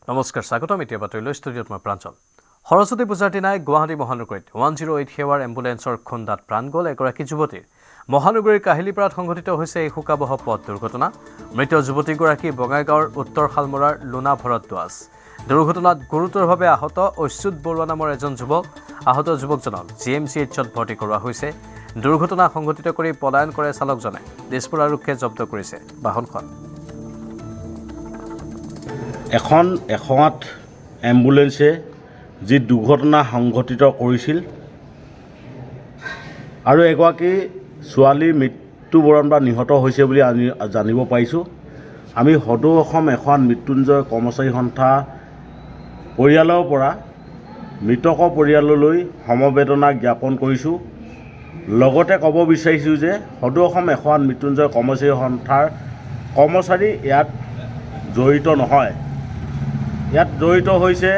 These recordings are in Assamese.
নমস্কাৰ স্বাগতম এতিয়া বাতৰিলৈ ষ্টুডিঅ'ত মই প্ৰাঞ্জল সৰস্বতী পূজাৰ দিনাই গুৱাহাটী মহানগৰীত 108 সেৱাৰ এম্বুলেন্সৰ খুন্দাত প্ৰাণ গ'ল এগৰাকী যুৱতীৰ মহানগৰীৰ কাহিলীপাৰাত সংঘটিত হৈছে এই শোকাবহ পথ দুৰ্ঘটনা মৃত যুৱতীগৰাকী বঙাইগাঁৱৰ উত্তৰ শালমৰাৰ লুনা ভৰদ্বাজ দুৰ্ঘটনাত গুৰুতৰভাৱে আহত অচ্যুত বৰুৱা নামৰ এজন যুৱক আহত যুৱকজনক জিএমচিএইচত ভৰ্তি কৰোৱা হৈছে দুৰ্ঘটনা সংঘটিত কৰি পলায়ন কৰে চালকজনে দিছপুৰ আৰক্ষীয়ে জব্দ কৰিছে বাহনখন এখন 108 এম্বুলেন্সে যি দুৰ্ঘটনা সংঘটিত কৰিছিল আৰু এগৰাকী ছোৱালীৰ মৃত্যুবৰণ বা নিহত হৈছে বুলি জানিব পাৰিছোঁ আমি সদৌ অসম 108 মৃত্যুঞ্জয় কৰ্মচাৰী সন্থা পৰিয়ালৰ পৰা মৃতকৰ পৰিয়াললৈ সমবেদনা জ্ঞাপন কৰিছোঁ লগতে ক'ব বিচাৰিছোঁ যে সদৌ অসম 108 মৃত্যুঞ্জয় কৰ্মচাৰী সন্থাৰ কৰ্মচাৰী ইয়াত জড়িত নহয় ইয়াত জড়িত হৈছে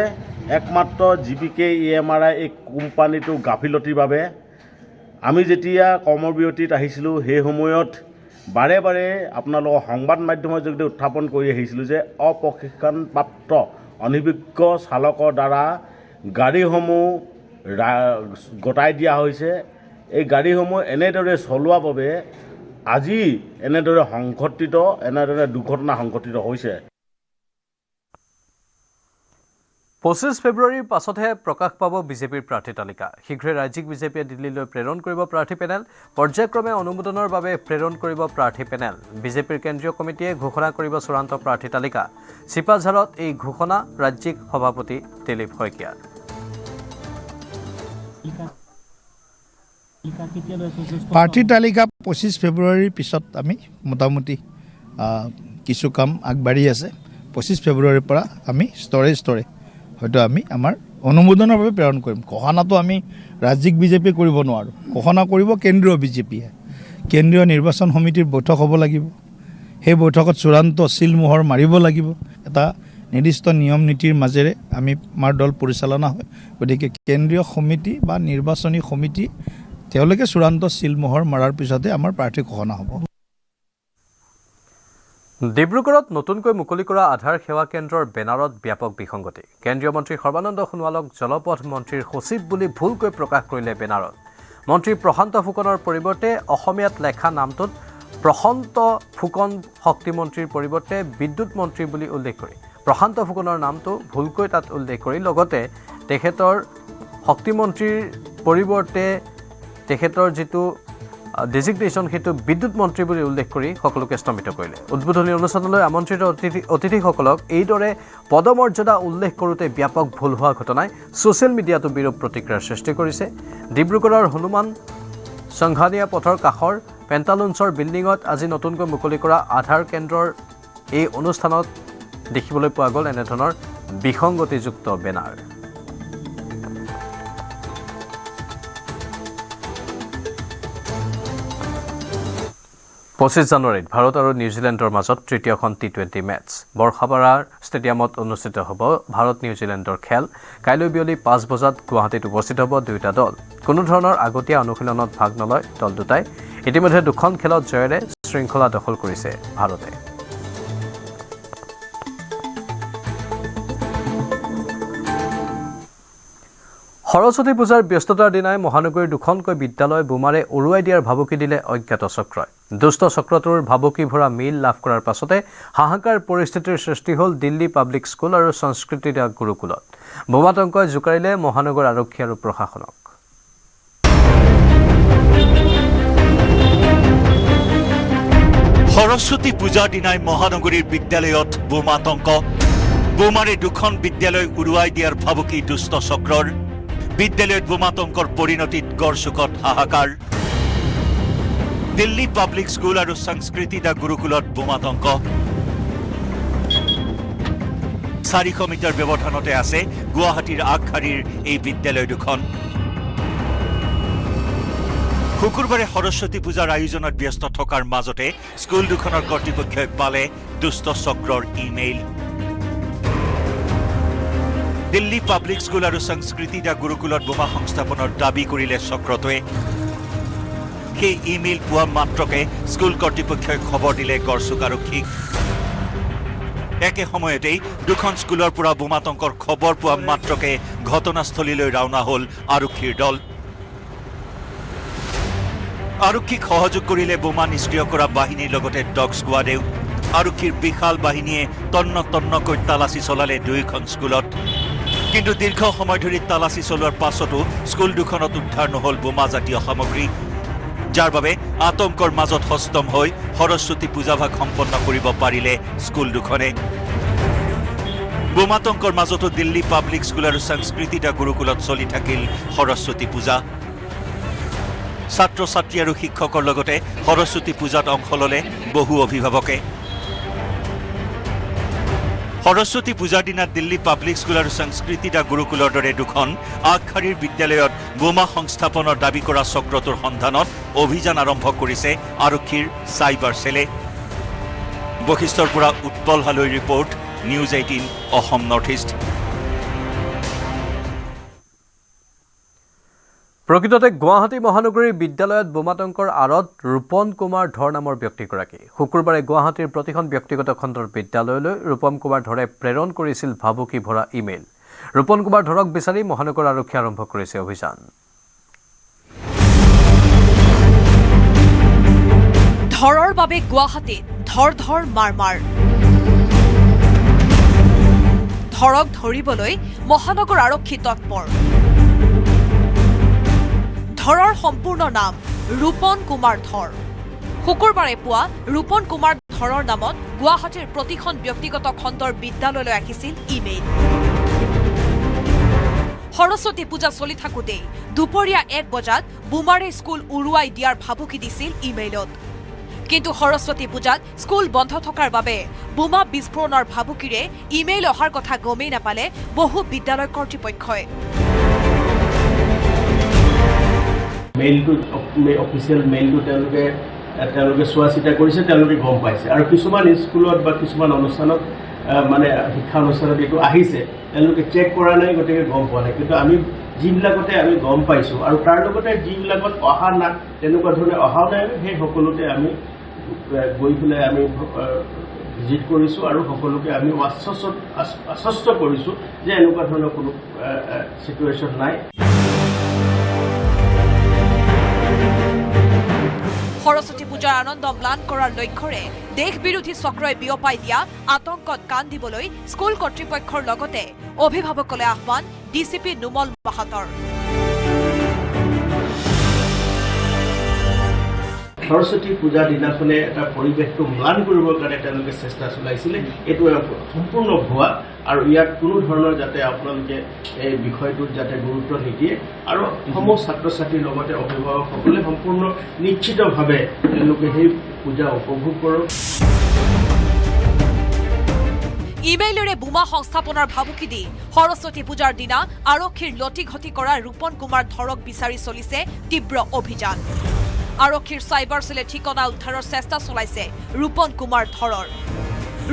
একমাত্ৰ জিপিকে ইএমআৰআই এই কোম্পানীটো গাফিলতিৰ বাবে আমি যেতিয়া কৰ্মবিৰতিত আহিছিলোঁ সেই সময়ত বাৰে বাৰে আপোনালোকৰ সংবাদ মাধ্যমৰ যোগেদি উত্থাপন কৰি আহিছিলোঁ যে অপ্ৰশিক্ষণপ্ৰাপ্ত অনভিজ্ঞ চালকৰ দ্বাৰা গাড়ীসমূহ গতাই দিয়া হৈছে এই গাড়ীসমূহ এনেদৰে চলোৱাৰ বাবে আজি এনেদৰে দুৰ্ঘটনা সংঘটিত হৈছে 25 ফেব্ৰুৱাৰীৰ পাছতহে প্ৰকাশ পাব বিজেপিৰ প্ৰাৰ্থী তালিকা শীঘ্ৰে ৰাজ্যিক বিজেপিয়ে দিল্লীলৈ প্ৰেৰণ কৰিব প্ৰাৰ্থী পেনেল পৰ্যায়ক্ৰমে অনুমোদনৰ বাবে প্ৰেৰণ কৰিব প্ৰাৰ্থী পেনেল বিজেপিৰ কেন্দ্ৰীয় কমিটিয়ে ঘোষণা কৰিব চূড়ান্ত প্ৰাৰ্থী তালিকা চিপাঝাৰত এই ঘোষণা ৰাজ্যিক সভাপতি দিলীপ শইকীয়াৰ প্ৰাৰ্থী তালিকা 25 ফেব্ৰুৱাৰীৰ পিছত আমি মোটামুটি কিছু কাম আগবাঢ়ি আছে 25 ফেব্ৰুৱাৰীৰ পৰা আমি স্তৰে হয়তো আমি আমাৰ অনুমোদনৰ বাবে প্ৰেৰণ কৰিম ঘোষণাটো আমি ৰাজ্যিক বিজেপি কৰিব নোৱাৰোঁ ঘোষণা কৰিব কেন্দ্ৰীয় বিজেপিয়ে কেন্দ্ৰীয় নিৰ্বাচন সমিতিৰ বৈঠক হ'ব লাগিব সেই বৈঠকত চূড়ান্ত চিলমোহৰ মাৰিব লাগিব এটা নিৰ্দিষ্ট নিয়ম নীতিৰ মাজেৰে আমাৰ দল পৰিচালনা হয় গতিকে কেন্দ্ৰীয় সমিতি বা নিৰ্বাচনী সমিতি তেওঁলোকে চূড়ান্ত চিলমোহৰ মাৰাৰ পিছতে আমাৰ প্ৰাৰ্থী ঘোষণা হ'ব ডিব্ৰুগড়ত নতুনকৈ মুকলি কৰা আধাৰ সেৱা কেন্দ্ৰৰ বেনাৰত ব্যাপক বিসংগতি কেন্দ্ৰীয় মন্ত্ৰী সৰ্বানন্দ সোণোৱালক জলপথ মন্ত্ৰীৰ সচিব বুলি ভুলকৈ প্ৰকাশ কৰিলে বেনাৰত মন্ত্ৰী প্ৰশান্ত ফুকনৰ পৰিৱৰ্তে অসমীয়াত লেখা নামটোত প্ৰশান্ত ফুকন শক্তিমন্ত্ৰীৰ পৰিৱৰ্তে বিদ্যুৎ মন্ত্ৰী বুলি উল্লেখ কৰি প্ৰশান্ত ফুকনৰ নামটো ভুলকৈ তাত উল্লেখ কৰি লগতে তেখেতৰ শক্তিমন্ত্ৰীৰ পৰিৱৰ্তে তেখেতৰ যিটো ডেজিগনেশ্যন সেইটো বিদ্যুৎ মন্ত্ৰী বুলি উল্লেখ কৰি সকলোকে স্তম্ভিত কৰিলে উদ্বোধনী অনুষ্ঠানলৈ আমন্ত্ৰিত অতিথিসকলক এইদৰে পদমৰ্যাদা উল্লেখ কৰোঁতে ব্যাপক ভুল হোৱা ঘটনাই ছ'চিয়েল মিডিয়াতো বিৰূপ প্ৰতিক্ৰিয়াৰ সৃষ্টি কৰিছে ডিব্ৰুগড়ৰ হনুমান সংঘানীয়া পথৰ কাষৰ পেণ্টালুন্সৰ বিল্ডিঙত আজি নতুনকৈ মুকলি কৰা আধাৰ কেন্দ্ৰৰ এই অনুষ্ঠানত দেখিবলৈ পোৱা গ'ল এনেধৰণৰ বিসংগতিযুক্ত বেনাৰ 25 জানুৱাৰীত ভাৰত আৰু নিউজিলেণ্ডৰ মাজত তৃতীয়খন টি20 মেচ বৰখাপাৰাৰ ষ্টেডিয়ামত অনুষ্ঠিত হ'ব ভাৰত নিউজিলেণ্ডৰ খেল কাইলৈ বিয়লি 5 বজাত গুৱাহাটীত উপস্থিত হ'ব দুয়োটা দল কোনো ধৰণৰ আগতীয়া অনুশীলনত ভাগ নলয় দল দুটাই ইতিমধ্যে দুখন খেলত জয়েৰে শৃংখলা দখল কৰিছে ভাৰতে সৰস্বতী পূজাৰ ব্যস্ততাৰ দিনাই মহানগৰীৰ দুখনকৈ বিদ্যালয় বোমাৰে উৰুৱাই দিয়াৰ ভাবুকি দিলে অজ্ঞাত চক্ৰই দুষ্ট চক্ৰটোৰ ভাবুকি ভৰা মিল লাভ কৰাৰ পাছতে হাহাকাৰ পৰিস্থিতিৰ সৃষ্টি হ'ল দিল্লী পাব্লিক স্কুল আৰু সংস্কৃতি গুৰুকুলত বোমাতংকই জোকাৰিলে মহানগৰ আৰক্ষী আৰু প্ৰশাসনক সৰস্বতী পূজাৰ দিনাই মহানগৰীৰ বিদ্যালয়ত বোমাৰে দুখন বিদ্যালয় উৰুৱাই দিয়াৰ ভাবুকি দুষ্ট চক্ৰৰ বিদ্যালয়ত বোমাতংকৰ পৰিণতিত গড়চুকত হাহাকাৰ দিল্লী পাব্লিক স্কুল আৰু সংস্কৃতি গুৰুকুলত বোমাতংক 400 মিটাৰ ব্যৱধানতে আছে গুৱাহাটীৰ আগশাৰীৰ এই বিদ্যালয় দুখন শুকুৰবাৰে সৰস্বতী পূজাৰ আয়োজনত ব্যস্ত থকাৰ মাজতে স্কুল দুখনৰ কৰ্তৃপক্ষই পালে দুষ্ট চক্ৰৰ ইমেইল দিল্লী পাব্লিক স্কুল আৰু সংস্কৃতি গুৰুকুলত বোমা সংস্থাপনৰ দাবী কৰিলে চক্ৰটোৱে সেই ইমেইল পোৱা মাত্ৰকে স্কুল কৰ্তৃপক্ষই খবৰ দিলে গড়চুক আৰক্ষীক একে সময়তেই দুখন স্কুলৰ পৰা বোমাতংকৰ খবৰ পোৱা মাত্ৰকে ঘটনাস্থলীলৈ ৰাওনা হ'ল আৰক্ষীৰ দল। আৰক্ষীক সহযোগ কৰিলে বোমা নিষ্ক্ৰিয় কৰা বাহিনীৰ লগতে ডগ স্কোৱাডেও। আৰক্ষীৰ বিশাল বাহিনীয়ে তন্নকৈ তালাচী চলালে দুয়োখন স্কুলত। কিন্তু দীৰ্ঘ সময় ধৰি তালাচী চলোৱাৰ পাছতো স্কুল দুখনত উদ্ধাৰ নহ'ল বোমাজাতীয় সামগ্ৰী, যাৰ বাবে আতংকৰ মাজত হস্তম হৈ সৰস্বতী পূজাভাগ সম্পন্ন কৰিব পাৰিলে স্কুল দুখনে। বোমাতংকৰ মাজতো দিল্লী পাব্লিক স্কুল আৰু সংস্কৃতিতা গুৰুকুলত চলি থাকিল সৰস্বতী পূজা। ছাত্ৰ ছাত্ৰী আৰু শিক্ষকৰ লগতে সৰস্বতী পূজাত অংশ ল'লে বহু অভিভাৱকে। সৰস্বতী পূজাৰ দিনা দিল্লী পাব্লিক স্কুল আৰু সংস্কৃতিতা গুৰুকুলৰ দৰে দুখন আগশাৰীৰ বিদ্যালয়ত বোমা সংস্থাপনৰ দাবী কৰা চক্ৰটোৰ সন্ধানত অভিযান আৰম্ভ কৰিছে আৰক্ষীৰ চাইবাৰ সেলে। বশিষ্ঠৰ পৰা Utpal Halai report, news 18 Assam north east. প্ৰকৃততে গুৱাহাটী মহানগৰীৰ বিদ্যালয়ত বোমাতংকৰ আঁৰত ৰূপন কুমাৰ ধৰ নামৰ ব্যক্তিগৰাকী। শুকুৰবাৰে গুৱাহাটীৰ প্ৰতিখন ব্যক্তিগত খণ্ডৰ বিদ্যালয়লৈ ৰূপন কুমাৰ ধৰে প্ৰেৰণ কৰিছিল ভাবুকি ভৰা ইমেইল। ৰূপন কুমাৰ ধৰক বিচাৰি মহানগৰ আৰক্ষীয়ে আৰম্ভ কৰিছে অভিযান। ধৰৰ বাবে গুৱাহাটীত ধৰ মাৰ। ধৰক ধৰিবলৈ মহানগৰ আৰক্ষী তৎপৰ। ধৰৰ সম্পূৰ্ণ নাম ৰূপন কুমাৰ ধৰ। শুকুৰবাৰে পুৱা ৰূপন কুমাৰ ধৰৰ নামত গুৱাহাটীৰ প্ৰতিখন ব্যক্তিগত খণ্ডৰ বিদ্যালয়লৈ আহিছিল ইমেইল। সৰস্বতী পূজা চলি থাকোঁতেই দুপৰীয়া 1 বজাত বোমাৰে স্কুল উৰুৱাই দিয়াৰ ভাবুকি দিছিল ইমেইলত। কিন্তু সৰস্বতী পূজাত স্কুল বন্ধ থকাৰ বাবে বোমা বিস্ফোৰণৰ ভাবুকিৰে ইমেইল অহাৰ কথা গমেই নাপালে বহু বিদ্যালয় কৰ্তৃপক্ষই। মেইলটো অফিচিয়েল মেইলটো তেওঁলোকে চোৱা চিতা কৰিছে, তেওঁলোকে গম পাইছে। আৰু কিছুমান স্কুলত বা কিছুমান অনুষ্ঠানত মানে শিক্ষা অনুষ্ঠানত এইটো আহিছে, তেওঁলোকে চেক কৰা নাই, গতিকে গম পোৱা নাই। কিন্তু আমি যিবিলাকতে আমি গম পাইছোঁ আৰু তাৰ লগতে যিবিলাকত অহা নাই, তেনেকুৱা ধৰণে অহাও নাই, সেই সকলোতে আমি গৈ পেলাই আমি ভিজিট কৰিছোঁ আৰু সকলোকে আমি আশ্বস্ত কৰিছোঁ যে এনেকুৱা ধৰণৰ কোনো চিটুৱেশ্যন নাই। সৰস্বতী পূজাৰ আনন্দ ম্লান কৰাৰ লক্ষ্যৰে দেশ বিৰোধী চক্ৰই বিয়পাই দিয়া আতংকত কাণ দিবলৈ স্কুল কৰ্তৃপক্ষৰ লগতে অভিভাৱকলৈ আহ্বান ডিচিপি নুমল মাহাতৰ। সৰস্বতী পূজাৰ দিনাখনে এটা পৰিৱেশটো ম্লান কৰিবৰ কাৰণে তেওঁলোকে চেষ্টা চলাইছিলে। এইটো সম্পূৰ্ণ ভুৱা আৰু ইয়াত কোনো ধৰণৰ যাতে আপোনালোকে এই বিষয়টোত যাতে গুৰুত্ব নিদিয়ে আৰু সমূহ ছাত্ৰ ছাত্ৰীৰ লগতে অভিভাৱকসকলে সম্পূৰ্ণ নিশ্চিতভাৱে তেওঁলোকে সেই পূজা উপভোগ কৰক। ইমেইলেৰে বোমা সংস্থাপনৰ ভাবুকি দি সৰস্বতী পূজাৰ দিনা আৰক্ষীৰ লটিঘটি কৰা ৰূপন কুমাৰ ধৰক বিচাৰি চলিছে তীব্ৰ অভিযান। আৰক্ষীৰ চাইবাৰ সেলে ঠিকনা উদ্ধাৰৰ চেষ্টা চলাইছে ৰূপন কুমাৰ ধৰৰ।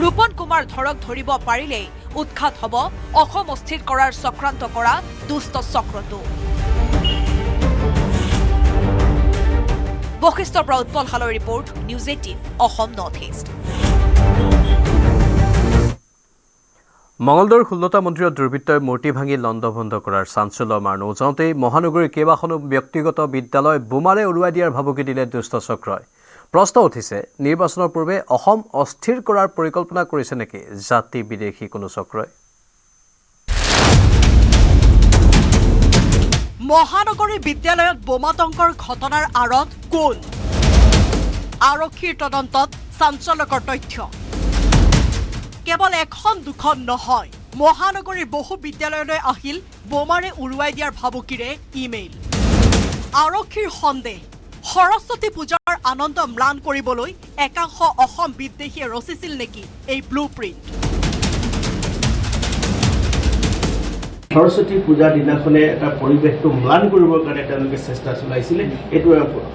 ৰূপন কুমাৰ ধৰক ধৰিব পাৰিলেই উৎখাত হ'ব অসম অস্থিৰ কৰাৰ চক্ৰান্ত কৰা দুষ্ট চক্ৰটো। বশিষ্ঠৰ পৰা Utpal Halai report, news 18 Assam north east. মঙলদৈৰ 16টা মন্দিৰত দুৰ্বৃত্তই মূৰ্তি ভাঙি লণ্ডভণ্ড কৰাৰ চাঞ্চল্য মাৰ নৌজাওঁতেই মহানগৰীৰ কেইবাখনো ব্যক্তিগত বিদ্যালয় বোমাৰে উৰুৱাই দিয়াৰ ভাবুকি দিলে দুষ্ট চক্ৰই। প্ৰশ্ন উঠিছে, নিৰ্বাচনৰ পূৰ্বে অসম অস্থিৰ কৰাৰ পৰিকল্পনা কৰিছে নেকি জাতি বিদেশী কোনো চক্ৰই? মহানগৰী বিদ্যালয়ত বোমাতংকৰ ঘটনাৰ আঁৰত কোন? আৰক্ষীৰ তদন্তত চাঞ্চল্যকৰ তথ্য। কেৱল এখন দুখন নহয়, মহানগৰীৰ বহু বিদ্যালয়লৈ আহিল বোমাৰে উৰুৱাই দিয়াৰ ভাবুকিৰে ইমেইল। আৰক্ষীৰ সন্দেহ, সৰস্বতী পূজাৰ আনন্দ ম্লান কৰিবলৈ একাংশ অসম বিদ্বেষীয়ে ৰচিছিল নেকি এই ব্লু প্ৰিণ্ট? সৰস্বতী পূজাৰ দিনাখনে এটা পৰিৱেশটো ম্লান কৰিবৰ কাৰণে তেওঁলোকে চেষ্টা চলাইছিলে। এইটো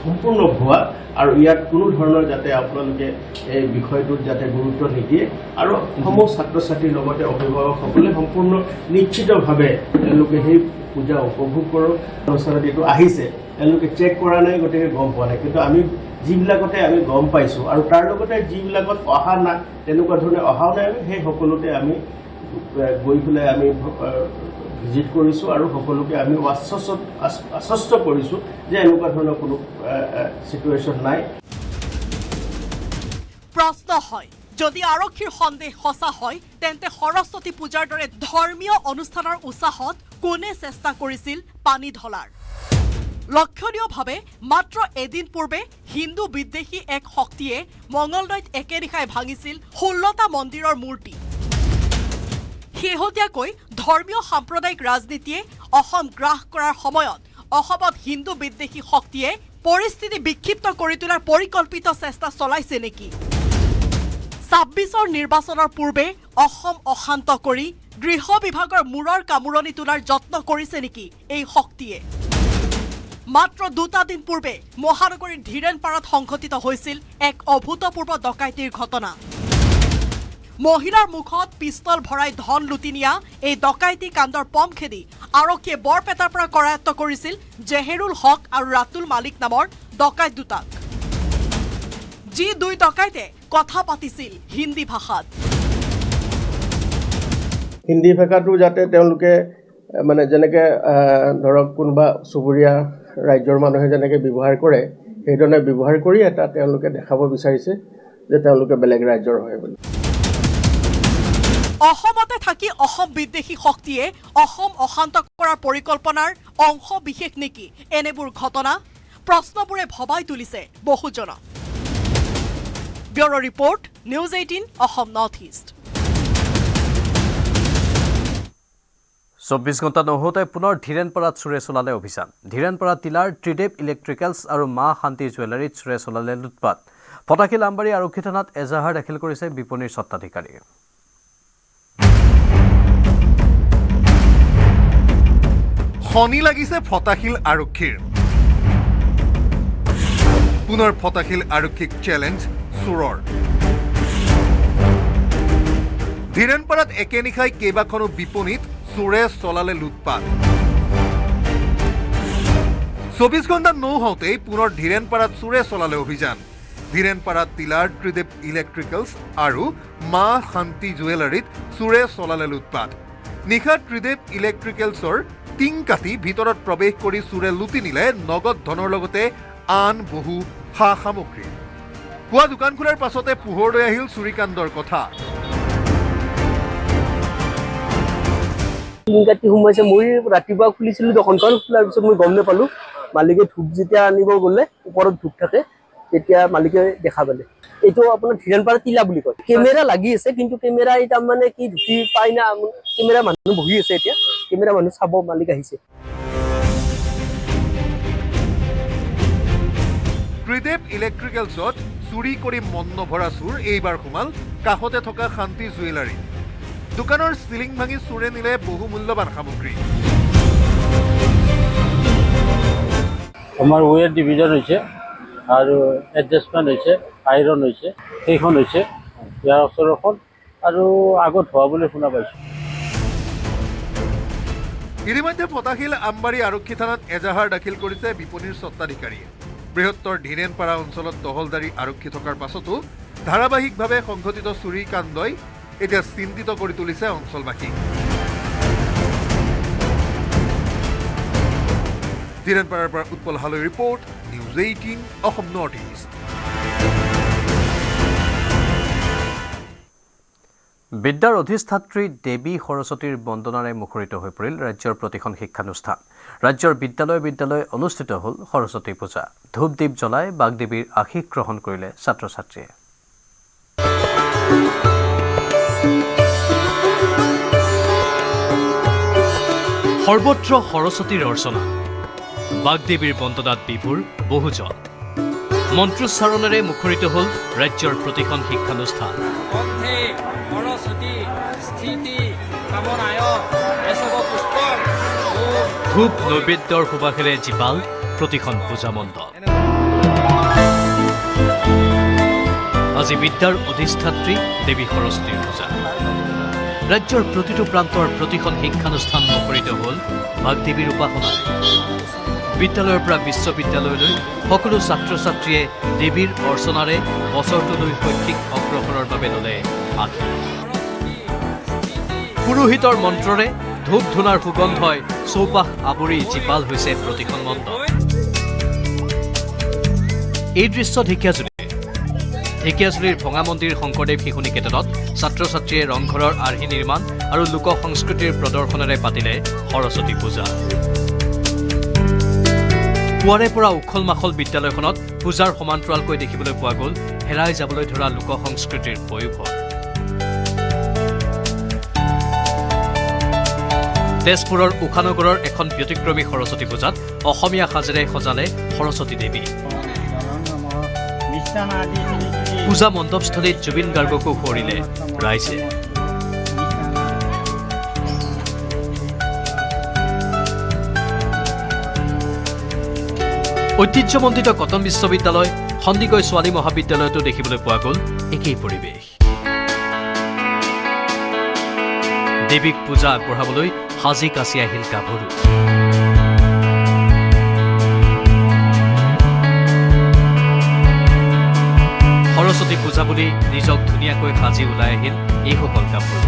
সম্পূৰ্ণ ভুৱা আৰু ইয়াত কোনো ধৰণৰ যাতে আপোনালোকে এই বিষয়টোত যাতে গুৰুত্ব নিদিয়ে আৰু সমূহ ছাত্ৰ ছাত্ৰীৰ লগতে অভিভাৱকসকলে সম্পূৰ্ণ নিশ্চিতভাৱে তেওঁলোকে সেই পূজা উপভোগ কৰক। অনুষ্ঠানত এইটো আহিছে, তেওঁলোকে চেক কৰা নাই, গতিকে গম পোৱা নাই। কিন্তু আমি যিবিলাকতে আমি গম পাইছোঁ আৰু তাৰ লগতে যিবিলাকত অহা নাই, তেনেকুৱা ধৰণে অহাও নাই, সেই সকলোতে আমি গৈ পেলাই আমি ভিজিট কৰিছোঁ আৰু সকলোকে আমি আশ্বস্ত কৰিছোঁ যে এনেকুৱা ধৰণৰ কোনো চিটুৱেশ্যন নাই। প্ৰশ্ন হয়, যদি আৰক্ষীৰ সন্দেহ সঁচা হয় তেন্তে সৰস্বতী পূজাৰ দৰে ধৰ্মীয় অনুষ্ঠানৰ উৎসাহত কোনে চেষ্টা কৰিছিল পানী ঢলাৰ? লক্ষণীয়ভাৱে মাত্ৰ এদিন পূৰ্বে হিন্দু বিদ্বেষী এক শক্তিয়ে মঙলদৈত একে নিশাই ভাঙিছিল 16টা মন্দিৰৰ মূৰ্তি। শেহতীয়াকৈ ধৰ্মীয় সাম্প্ৰদায়িক ৰাজনীতিয়ে অসম গ্ৰাস কৰাৰ সময়ত অসমত হিন্দু বিদ্বেষী শক্তিয়ে পৰিস্থিতি বিক্ষিপ্ত কৰি তোলাৰ পৰিকল্পিত চেষ্টা চলাইছে নেকি? 26ৰ নিৰ্বাচনৰ পূৰ্বে অসম অশান্ত কৰি গৃহ বিভাগৰ মূৰৰ কামোৰণি তোলাৰ যত্ন কৰিছে নেকি এই শক্তিয়ে? মাত্ৰ 2টা দিন পূৰ্বে মহানগৰীৰ ধীৰেনপাৰাত সংঘটিত হৈছিল এক অভূতপূৰ্ব ডকাইতিৰ ঘটনা। মহিলাৰ মুখত পিষ্টল ভৰাই ধন লুটি নিয়া এই ডকাইতি কাণ্ডৰ পম খেদি আৰক্ষীয়ে বৰপেটাৰ পৰা কৰায়ত্ব কৰিছিল জেহেৰুল হক আৰু ৰাতুল মালিক নামৰ ডকাইত দুটাক। যি দুই ডকাইতে কথা পাতিছিল হিন্দী ভাষাত। হিন্দী ভাষাটো যাতে তেওঁলোকে মানে যেনেকৈ ধৰক কোনোবা চুবুৰীয়া ৰাজ্যৰ মানুহে যেনেকৈ ব্যৱহাৰ কৰে, সেইধৰণে ব্যৱহাৰ কৰি এটা তেওঁলোকে দেখাব বিচাৰিছে যে তেওঁলোকে বেলেগ ৰাজ্যৰ হয় বুলি। অসমতে থাকি অসম বিদ্বেষী শক্তিয়ে অসম অশান্ত কৰাৰ পৰিকল্পনাৰ অংশ বিশেষ নেকি এনেবোৰ ঘটনা? প্ৰশ্নবোৰে ভবাই তুলিছে বহুজনক। Bureau' report, news 18 Assam north east. 24 ঘণ্টা নহওঁতে পুনৰ ধীৰেনপাৰাত চোৰে চলালে অভিযান। ধীৰেনপাৰা টিলাৰ ত্ৰিদেৱ ইলেক্ট্ৰিকেলছ আৰু মা শান্তি জুৱেলাৰীত চোৰে চলালে লুটপাট। ফটাশিল আমবাৰী আৰক্ষী থানাত এজাহাৰ দাখিল কৰিছে বিপণীৰ স্বত্বাধিকাৰী। শনি লাগিছে ফটাশিল আৰক্ষীৰ। পুনৰ ফটাশিল আৰক্ষীক চেলেঞ্জ চোৰৰ। ধীৰেনপাৰাত একে নিশাই কেইবাখনো বিপণীত চোৰে চলালে লুটপাট। 24 ঘণ্টা নহওঁতেই পুনৰ ধীৰেনপাৰাত চোৰে চলালে অভিযান। ধীৰেনপাৰাত টিলাৰ ত্ৰিদেৱ ইলেক্ট্ৰিকেলছ আৰু মা শান্তি জুৱেলাৰীত চোৰে চলালে লুটপাট। নিশা ত্ৰিদেৱ ইলেক্ট্ৰিকেলছৰ টিং কাটি ভিতৰত প্ৰৱেশ কৰি চোৰে লুটি নিলে নগদ ধনৰ লগতে আন বহু সা সামগ্ৰী। পুৱা দোকান খোলাৰ পাছতে পোহৰলৈ আহিল চুৰিকাণ্ডৰ কথা। টিং কাটি সোমাইছে। মই ৰাতিপুৱা খুলিছিলোঁ দোকানখন, খোলাৰ পিছত মই গম নাপালোঁ। মালিকে ধূপ যেতিয়া আনিব গ'লে ওপৰত ধূপ থাকে, তেতিয়া মালিকে দেখা পালে। এইটো আপোনাৰ ধীৰেনপাৰা টিলা বুলি কয়। কেমেৰা লাগি আছে, কিন্তু কেমেৰা তাৰমানে কি ঢুকি পাই না, কেমেৰা মানুহ বহি আছে। এতিয়া কেমেৰা মানুহ চাব, মালিক আহিছে। ত্ৰিদেৱ ইলেক্ট্ৰিকেলছত চুৰি কৰি মন নভৰা চোৰ এইবাৰ সোমাল কাষতে থকা শান্তি জুৱেলাৰী। দোকানৰ চিলিং ভাঙি চোৰে নিলে বহু মূল্যৱান সামগ্ৰী। আমাৰ ৱেৰ ডিভিজন হৈছে আৰু এডজাষ্টমেণ্ট হৈছে, আইৰণ হৈছে, সেইখন হৈছে ইয়াৰ ওচৰখন আৰু আগত হোৱা বুলি শুনা পাইছোঁ। ইতিমধ্যে ফটাশিল আমবাৰী আৰক্ষী থানাত এজাহাৰ দাখিল কৰিছে বিপণীৰ স্বত্বাধিকাৰীয়ে। বৃহত্তৰ ধীৰেনপাৰা অঞ্চলত টহলদাৰী আৰক্ষী থকাৰ পাছতো ধাৰাবাহিকভাৱে সংঘটিত চুৰি কাণ্ডই এতিয়া চিন্তিত কৰি তুলিছে অঞ্চলবাসীক। ধীৰেনপাৰাৰ পৰা Utpal Halai report, news 18 Assam north east. বিদ্যাৰ অধিষ্ঠাত্ৰী দেৱী সৰস্বতীৰ বন্দনাৰে মুখৰিত হৈ পৰিল ৰাজ্যৰ প্ৰতিখন শিক্ষানুষ্ঠান। ৰাজ্যৰ বিদ্যালয় অনুষ্ঠিত হ'ল সৰস্বতী পূজা। ধূপ দীপ জ্বলাই বাগদেৱীৰ আশীষ গ্ৰহণ কৰিলে ছাত্ৰ ছাত্ৰীয়ে। সৰ্বত্ৰ সৰস্বতীৰ অৰ্চনা, বাগদেৱীৰ বন্দনাত বিভোৰ বহুজন। মন্ত্ৰোচ্চাৰণেৰে মুখৰিত হ'ল ৰাজ্যৰ প্ৰতিখন শিক্ষানুষ্ঠান। ধূপ নৈবেদ্যৰ সুবাসেৰে জীপাল প্ৰতিখন পূজা মণ্ডপ। আজি বিদ্যাৰ অধিষ্ঠাত্ৰী দেৱী সৰস্বতীৰ পূজা। ৰাজ্যৰ প্ৰতিটো প্ৰান্তৰ প্ৰতিখন শিক্ষানুষ্ঠান মুখৰিত হ'ল বাগদেৱীৰ উপাসনাৰে। বিদ্যালয়ৰ পৰা বিশ্ববিদ্যালয়লৈ সকলো ছাত্ৰ ছাত্ৰীয়ে দেৱীৰ অৰ্চনাৰে বছৰটোলৈ শৈক্ষিক অগ্ৰসৰৰ বাবে ল'লে আশীষ। পুৰোহিতৰ মন্ত্ৰৰে ধূপ ধূনাৰ সুগন্ধই চৌপাশ আৱৰি জীপাল হৈছে প্ৰতিখন মণ্ডপ। এই দৃশ্য ঢেকীয়াজুলিৰ ভঙা মন্দিৰ শংকৰদেৱ শিশু নিকেতনত ছাত্ৰ ছাত্ৰীয়ে ৰংঘৰৰ আৰ্হি নিৰ্মাণ আৰু লোক সংস্কৃতিৰ প্ৰদৰ্শনেৰে পাতিলে সৰস্বতী পূজা। পুৱাৰে পৰা উখল মাখল বিদ্যালয়খনত পূজাৰ সমান্তৰালকৈ দেখিবলৈ পোৱা গ'ল হেৰাই যাবলৈ ধৰা লোক সংস্কৃতিৰ পয়োভৰ। তেজপুৰৰ উষানগৰৰ এখন ব্যতিক্ৰমী সৰস্বতী পূজাত অসমীয়া সাজেৰে সজালে সৰস্বতী দেৱী। পূজা মণ্ডপস্থলীত জুবিন গাৰ্গকো সুঁৱৰিলে ৰাইজে। ঐতিহ্যমণ্ডিত কটন বিশ্ববিদ্যালয়, সন্দিকৈ ছোৱালী মহাবিদ্যালয়তো দেখিবলৈ পোৱা গ'ল একেই পৰিৱেশ। দেৱীক পূজা আগবঢ়াবলৈ সাজি কাচি আহিল গাভৰু। সৰস্বতী পূজা বুলি নিজক ধুনীয়াকৈ সাজি ওলাই আহিল এইসকল গাভৰু।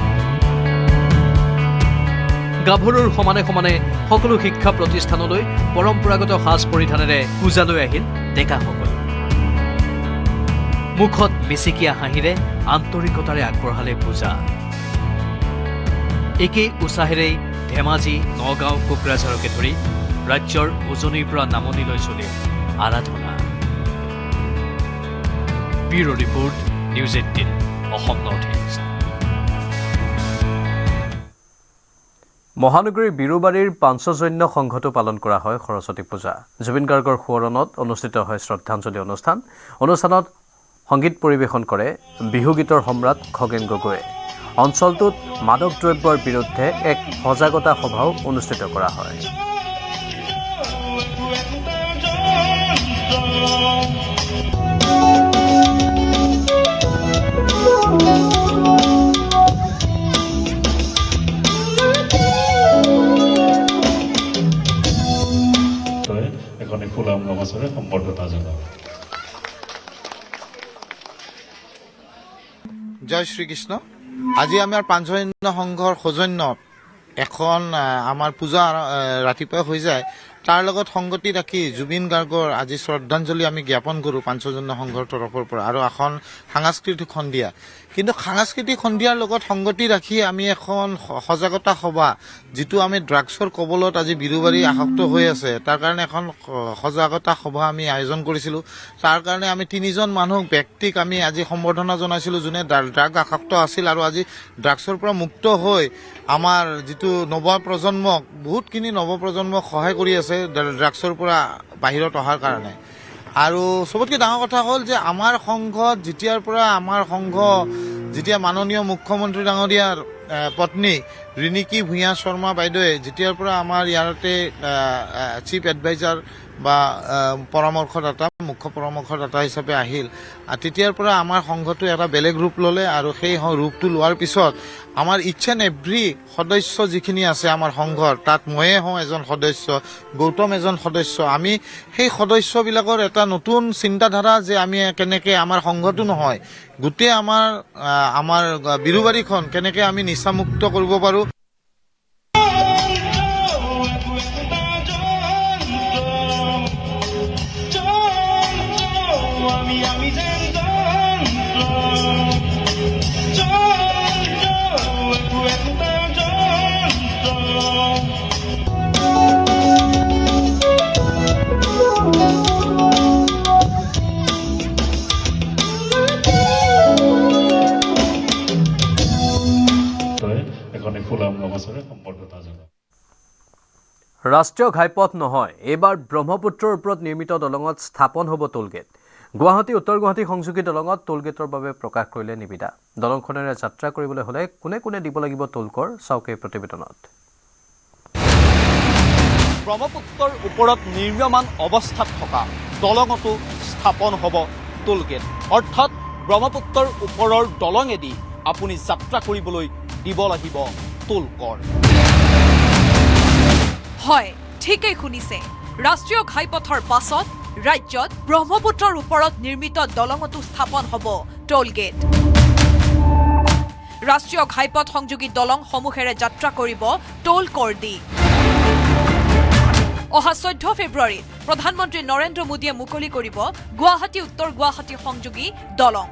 গাভৰুৰ সমানে সমানে সকলো শিক্ষা প্ৰতিষ্ঠানলৈ পৰম্পৰাগত সাজ পৰিধানেৰে পূজালৈ আহিল ডেকাসকল। মুখত মিচিকীয়া হাঁহিৰে আন্তৰিকতাৰে আগবঢ়ালে পূজা। একেই উৎসাহেৰেই ধেমাজি, নগাঁও, কোকৰাঝাৰকে ধৰি ৰাজ্যৰ উজনিৰ পৰা নামনিলৈ চলিল আৰাধনা। Bureau report, news 18, Assam north east. মহানগৰীৰ বিৰুবাৰীৰ পাঞ্চজন্য সংঘতো পালন কৰা হয় সৰস্বতী পূজা। জুবিন গাৰ্গৰ সোঁৱৰণত অনুষ্ঠিত হয় শ্ৰদ্ধাঞ্জলি অনুষ্ঠানত সংগীত পৰিৱেশন কৰে বিহুগীতৰ সম্ৰাট খগেন গগৈয়ে। অঞ্চলটোত মাদক দ্ৰব্যৰ বিৰুদ্ধে এক সজাগতা সভাও অনুষ্ঠিত কৰা হয়। জয় শ্ৰীকৃষ্ণ। আজি আমাৰ পাঞ্চজন্য সংঘৰ সৌজন্যত এখন আমাৰ পূজা ৰাতিপুৱা হৈ যায়। তাৰ লগত সংগতি ৰাখি জুবিন গাৰ্গৰ আজি শ্ৰদ্ধাঞ্জলি আমি জ্ঞাপন কৰোঁ পাঞ্চজন্য সংঘৰ তৰফৰ পৰা, আৰু এখন সাংস্কৃতিক সন্ধিয়া। কিন্তু সাংস্কৃতিক সন্ধিয়াৰ লগত সংগতি ৰাখি আমি এখন সজাগতা সভা, যিটো আমি ড্ৰাগছৰ কবলত আজি বিৰুবাৰী আসক্ত হৈ আছে, তাৰ কাৰণে এখন সজাগতা সভা আমি আয়োজন কৰিছিলোঁ। তাৰ কাৰণে আমি 3জন ব্যক্তিক আমি আজি সম্বৰ্ধনা জনাইছিলোঁ, যোনে ড্ৰাগ আসক্ত আছিল আৰু আজি ড্ৰাগছৰ পৰা মুক্ত হৈ আমাৰ যিটো নৱপ্ৰজন্মক, বহুতখিনি নৱপ্ৰজন্মক সহায় কৰি আছে ড্ৰাগছৰ পৰা বাহিৰত অহাৰ কাৰণে। আৰু চবতকৈ ডাঙৰ কথা হ'ল যে আমাৰ সংঘত যেতিয়া মাননীয় মুখ্যমন্ত্ৰী ডাঙৰীয়াৰ পত্নী ৰিণিকী ভূঞা শৰ্মা বাইদেৱে যেতিয়াৰ পৰা আমাৰ ইয়াতে চিফ এডভাইজাৰ বা মুখ্য পৰামৰ্শদাতা হিচাপে আহিল, তেতিয়াৰ পৰা আমাৰ সংঘটো এটা বেলেগ ৰূপ ল'লে। আৰু সেই ৰূপটো লোৱাৰ পিছত আমাৰ ইচ এণ্ড এভৰি সদস্য যিখিনি আছে আমাৰ সংঘৰ, তাত ময়ে হওঁ এজন সদস্য, গৌতম এজন সদস্য। আমি সেই সদস্যবিলাকৰ এটা নতুন চিন্তাধাৰা যে আমি কেনেকৈ আমাৰ সংঘটো নহয়, গোটেই আমাৰ বিৰুবাৰীখন কেনেকৈ আমি নিচামুক্ত কৰিব পাৰোঁ। ৰাষ্ট্ৰীয় ঘাইপথ নহয়, এইবাৰ ব্ৰহ্মপুত্ৰৰ ওপৰত নিৰ্মিত দলঙত স্থাপন হ'ব টোলগেট। গুৱাহাটী উত্তৰ গুৱাহাটী সংযোগী দলঙত টোলগেটৰ বাবে প্ৰকাশ কৰিলে নিবিদা। দলংখনেৰে যাত্ৰা কৰিবলৈ হ'লে কোনে কোনে দিব লাগিব টোলকৰ, চাওক এই প্ৰতিবেদনত। ব্ৰহ্মপুত্ৰৰ ওপৰত নিৰ্মীয়মান অৱস্থাত থকা দলঙতো স্থাপন হ'ব টোলগেট, অৰ্থাৎ ব্ৰহ্মপুত্ৰৰ ওপৰৰ দলঙেদি আপুনি যাত্ৰা কৰিবলৈ দিব লাগিব টোল কৰ। হয়, ঠিকেই শুনিছে। ৰাষ্ট্ৰীয় ঘাইপথৰ পাছত ৰাজ্যত ব্ৰহ্মপুত্ৰৰ ওপৰত নিৰ্মিত দলঙতো স্থাপন হ'ব টোল গেট। ৰাষ্ট্ৰীয় ঘাইপথ সংযোগী দলংসমূহেৰে যাত্ৰা কৰিব টোল কৰ দি। অহা 14 ফেব্ৰুৱাৰীত প্ৰধানমন্ত্ৰী নৰেন্দ্ৰ মোদীয়ে মুকলি কৰিব গুৱাহাটী উত্তৰ গুৱাহাটী সংযোগী দলং।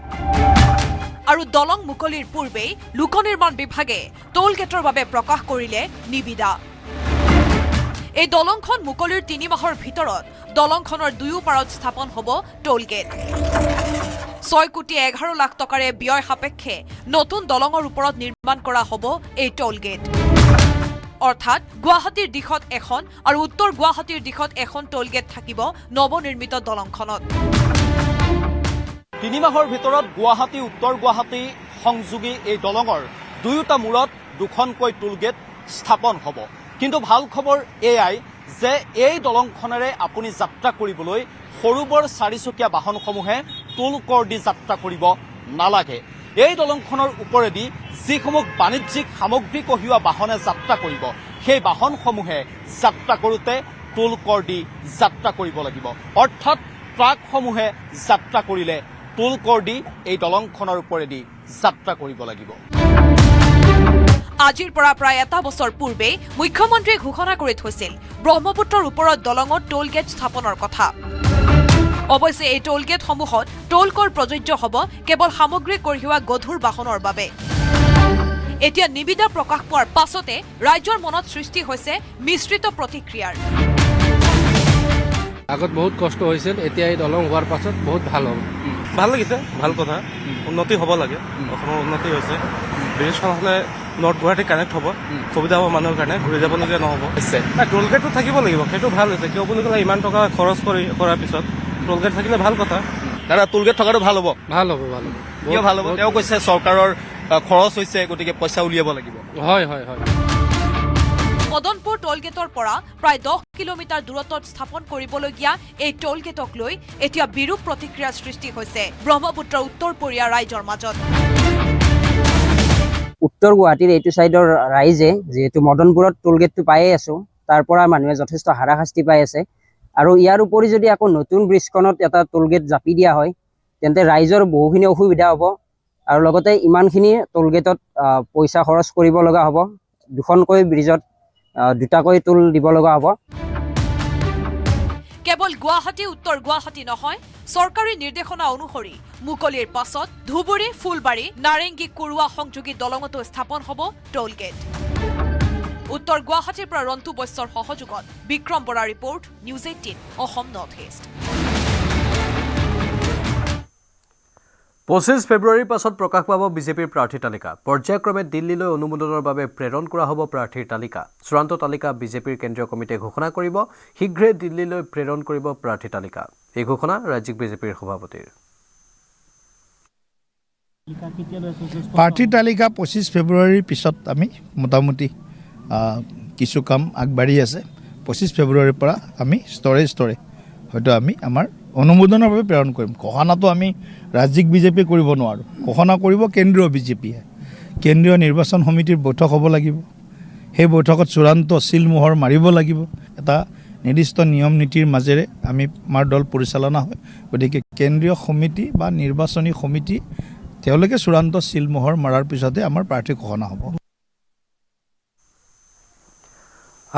আৰু দলং মুকলিৰ পূৰ্বেই লোক নিৰ্মাণ বিভাগে টোল গেটৰ বাবে প্ৰকাশ কৰিলে নিবিদা। এই দলংখন মুকলিৰ 3 মাহৰ ভিতৰত দলংখনৰ দুয়ো পাৰত স্থাপন হ'ব টোল গেট। 6,11 লাখ টকাৰে ব্যয় সাপেক্ষে নতুন দলঙৰ ওপৰত নিৰ্মাণ কৰা হ'ব এই টোল গেট। অৰ্থাৎ গুৱাহাটীৰ দিশত এখন আৰু উত্তৰ গুৱাহাটীৰ দিশত এখন টোল গেট থাকিব নৱনিৰ্মিত দলংখনত। 3 মাহৰ ভিতৰত গুৱাহাটী উত্তৰ গুৱাহাটী সংযোগী এই দলঙৰ দুয়োটা মূৰত দুখনকৈ টোল গেট স্থাপন হ'ব। কিন্তু ভাল খবৰ এয়াই যে এই দলংখনেৰে আপুনি যাত্ৰা কৰিবলৈ সৰু বৰ 4চকীয়া বাহনসমূহে টোল কৰ দি যাত্ৰা কৰিব নালাগে। এই দলংখনৰ ওপৰেদি যিসমূহ বাণিজ্যিক সামগ্ৰী কঢ়িওৱা বাহনে যাত্ৰা কৰিব সেই বাহনসমূহে যাত্ৰা কৰোঁতে টোল কৰ দি যাত্ৰা কৰিব লাগিব। অৰ্থাৎ ট্ৰাকসমূহে যাত্ৰা কৰিলে টোল কৰ দি এই দলংখনৰ ওপৰেদি যাত্ৰা কৰিব লাগিব। আজিৰ পৰা প্ৰায় এটা বছৰ পূৰ্বে মুখ্যমন্ত্ৰীয়ে ঘোষণা কৰি থৈছিল ব্ৰহ্মপুত্ৰৰ ওপৰত দলঙত টোল গেট স্থাপনৰ কথা। অৱশ্যে এই টোল গেটসমূহত টোল কৰ প্ৰযোজ্য হ'ব কেৱল সামগ্ৰী কঢ়িওৱা গধুৰ বাহনৰ বাবে। এতিয়া নিবিদা প্ৰকাশ পোৱাৰ পাছতে ৰাজ্যৰ মনত সৃষ্টি হৈছে মিশ্ৰিত প্ৰতিক্ৰিয়াৰ। আগত বহুত কষ্ট হৈছিল, এতিয়া এই দলং হোৱাৰ পাছত বহুত ভাল হ'ব। ভাল লাগিছে, ভাল কথা। উন্নতি হ'ব লাগে, অসমৰ উন্নতি হৈছে। ব্ৰিজখন হ'লে নৰ্থ গুৱাহাটী কানেক্ট হ'ব, সুবিধা হ'ব মানুহৰ কাৰণে, ঘূৰি যাবলগীয়া নহ'ব। টোল গেটটো থাকিব লাগিব, সেইটো ভাল হৈছে। কিয় বুলি ক'লে ইমান টকা খৰচ কৰাৰ পিছত টোল গেট থাকিলে ভাল কথা। দাদা টোল গেট থকাটো ভাল হ'ব? ভাল হ'ব, ভাল হ'ব। কিয় ভাল হ'ব? তেওঁ কৈছে চৰকাৰৰ খৰচ হৈছে, গতিকে পইচা উলিয়াব লাগিব। হয় হয় হয়। মদনপুৰ টোল গেটৰ পৰা প্ৰায় 10 কিলোমিটাৰ দূৰত্বত স্থাপন কৰিবলগীয়া এই টোল গেটক লৈ এতিয়া বিৰূপ প্ৰতিক্ৰিয়াৰ সৃষ্টি হৈছে ব্ৰহ্মপুত্ৰ উত্তৰপৰীয়া ৰাইজৰ মাজত। উত্তৰ গুৱাহাটীৰ এইটো চাইডৰ ৰাইজে যিহেতু মদনপুৰত টোল গেটটো পায়ে আছো, তাৰ পৰা মানুহে যথেষ্ট হাৰাশাস্তি পাই আছে। আৰু ইয়াৰ উপৰি যদি আকৌ নতুন ব্ৰিজখনত এটা টোল গেট জাপি দিয়া হয় তেন্তে ৰাইজৰ বহুখিনি অসুবিধা হ'ব। আৰু লগতে ইমানখিনি টোল গেটত পইচা খৰচ কৰিব লগা হ'ব। দুখনকৈ ব্ৰিজত দুটাকৈ টোল দিব লগা হ'ব। কেৱল গুৱাহাটী উত্তৰ গুৱাহাটী নহয়, চৰকাৰী নিৰ্দেশনা অনুসৰি মুকলিৰ পাছত ধুবুৰী, ফুলবাৰী, নাৰেংগী, কুৰুৱা সংযোগী দলঙতো স্থাপন হ'ব টোল গেট। উত্তৰ গুৱাহাটীৰ পৰা ৰন্তু বৈশ্যৰ সহযোগত Bikram Bora report, news 18 Assam north east. 25 ফেব্ৰুৱাৰীৰ পাছত প্ৰকাশ পাব বিজেপিৰ প্ৰাৰ্থী তালিকা। পৰ্যায়ক্ৰমে দিল্লীলৈ অনুমোদনৰ বাবে প্ৰেৰণ কৰা হ'ব প্ৰাৰ্থীৰ তালিকা। চূড়ান্ত তালিকা বিজেপিৰ কেন্দ্ৰীয় কমিটিয়ে ঘোষণা কৰিব। শীঘ্ৰে দিল্লীলৈ প্ৰেৰণ কৰিব প্ৰাৰ্থী তালিকা। এই ঘোষণা ৰাজ্যিক বিজেপিৰ সভাপতিৰ। প্ৰাৰ্থী তালিকা 25 ফেব্ৰুৱাৰীৰ পিছত আমি মোটামুটি কিছু কাম আগবাঢ়ি আছে। 25 ফেব্ৰুৱাৰীৰ পৰা আমি স্তৰে স্তৰে হয়তো আমি আমাৰ অনুমোদনৰ বাবে প্ৰেৰণ কৰিম। ঘোষণাটো আমি ৰাজ্যিক বিজেপি কৰিব নোৱাৰোঁ, ঘোষণা কৰিব কেন্দ্ৰীয় বিজেপিয়ে। কেন্দ্ৰীয় নিৰ্বাচন সমিতিৰ বৈঠক হ'ব লাগিব। সেই বৈঠকত চূড়ান্ত চিলমোহৰ মাৰিব লাগিব। এটা নিৰ্দিষ্ট নিয়ম নীতিৰ মাজেৰে আমাৰ দল পৰিচালনা হয়। গতিকে কেন্দ্ৰীয় সমিতি বা নিৰ্বাচনী সমিতি তেওঁলোকে চূড়ান্ত চিলমোহৰ মাৰাৰ পিছতে আমাৰ প্ৰাৰ্থী ঘোষণা হ'ব।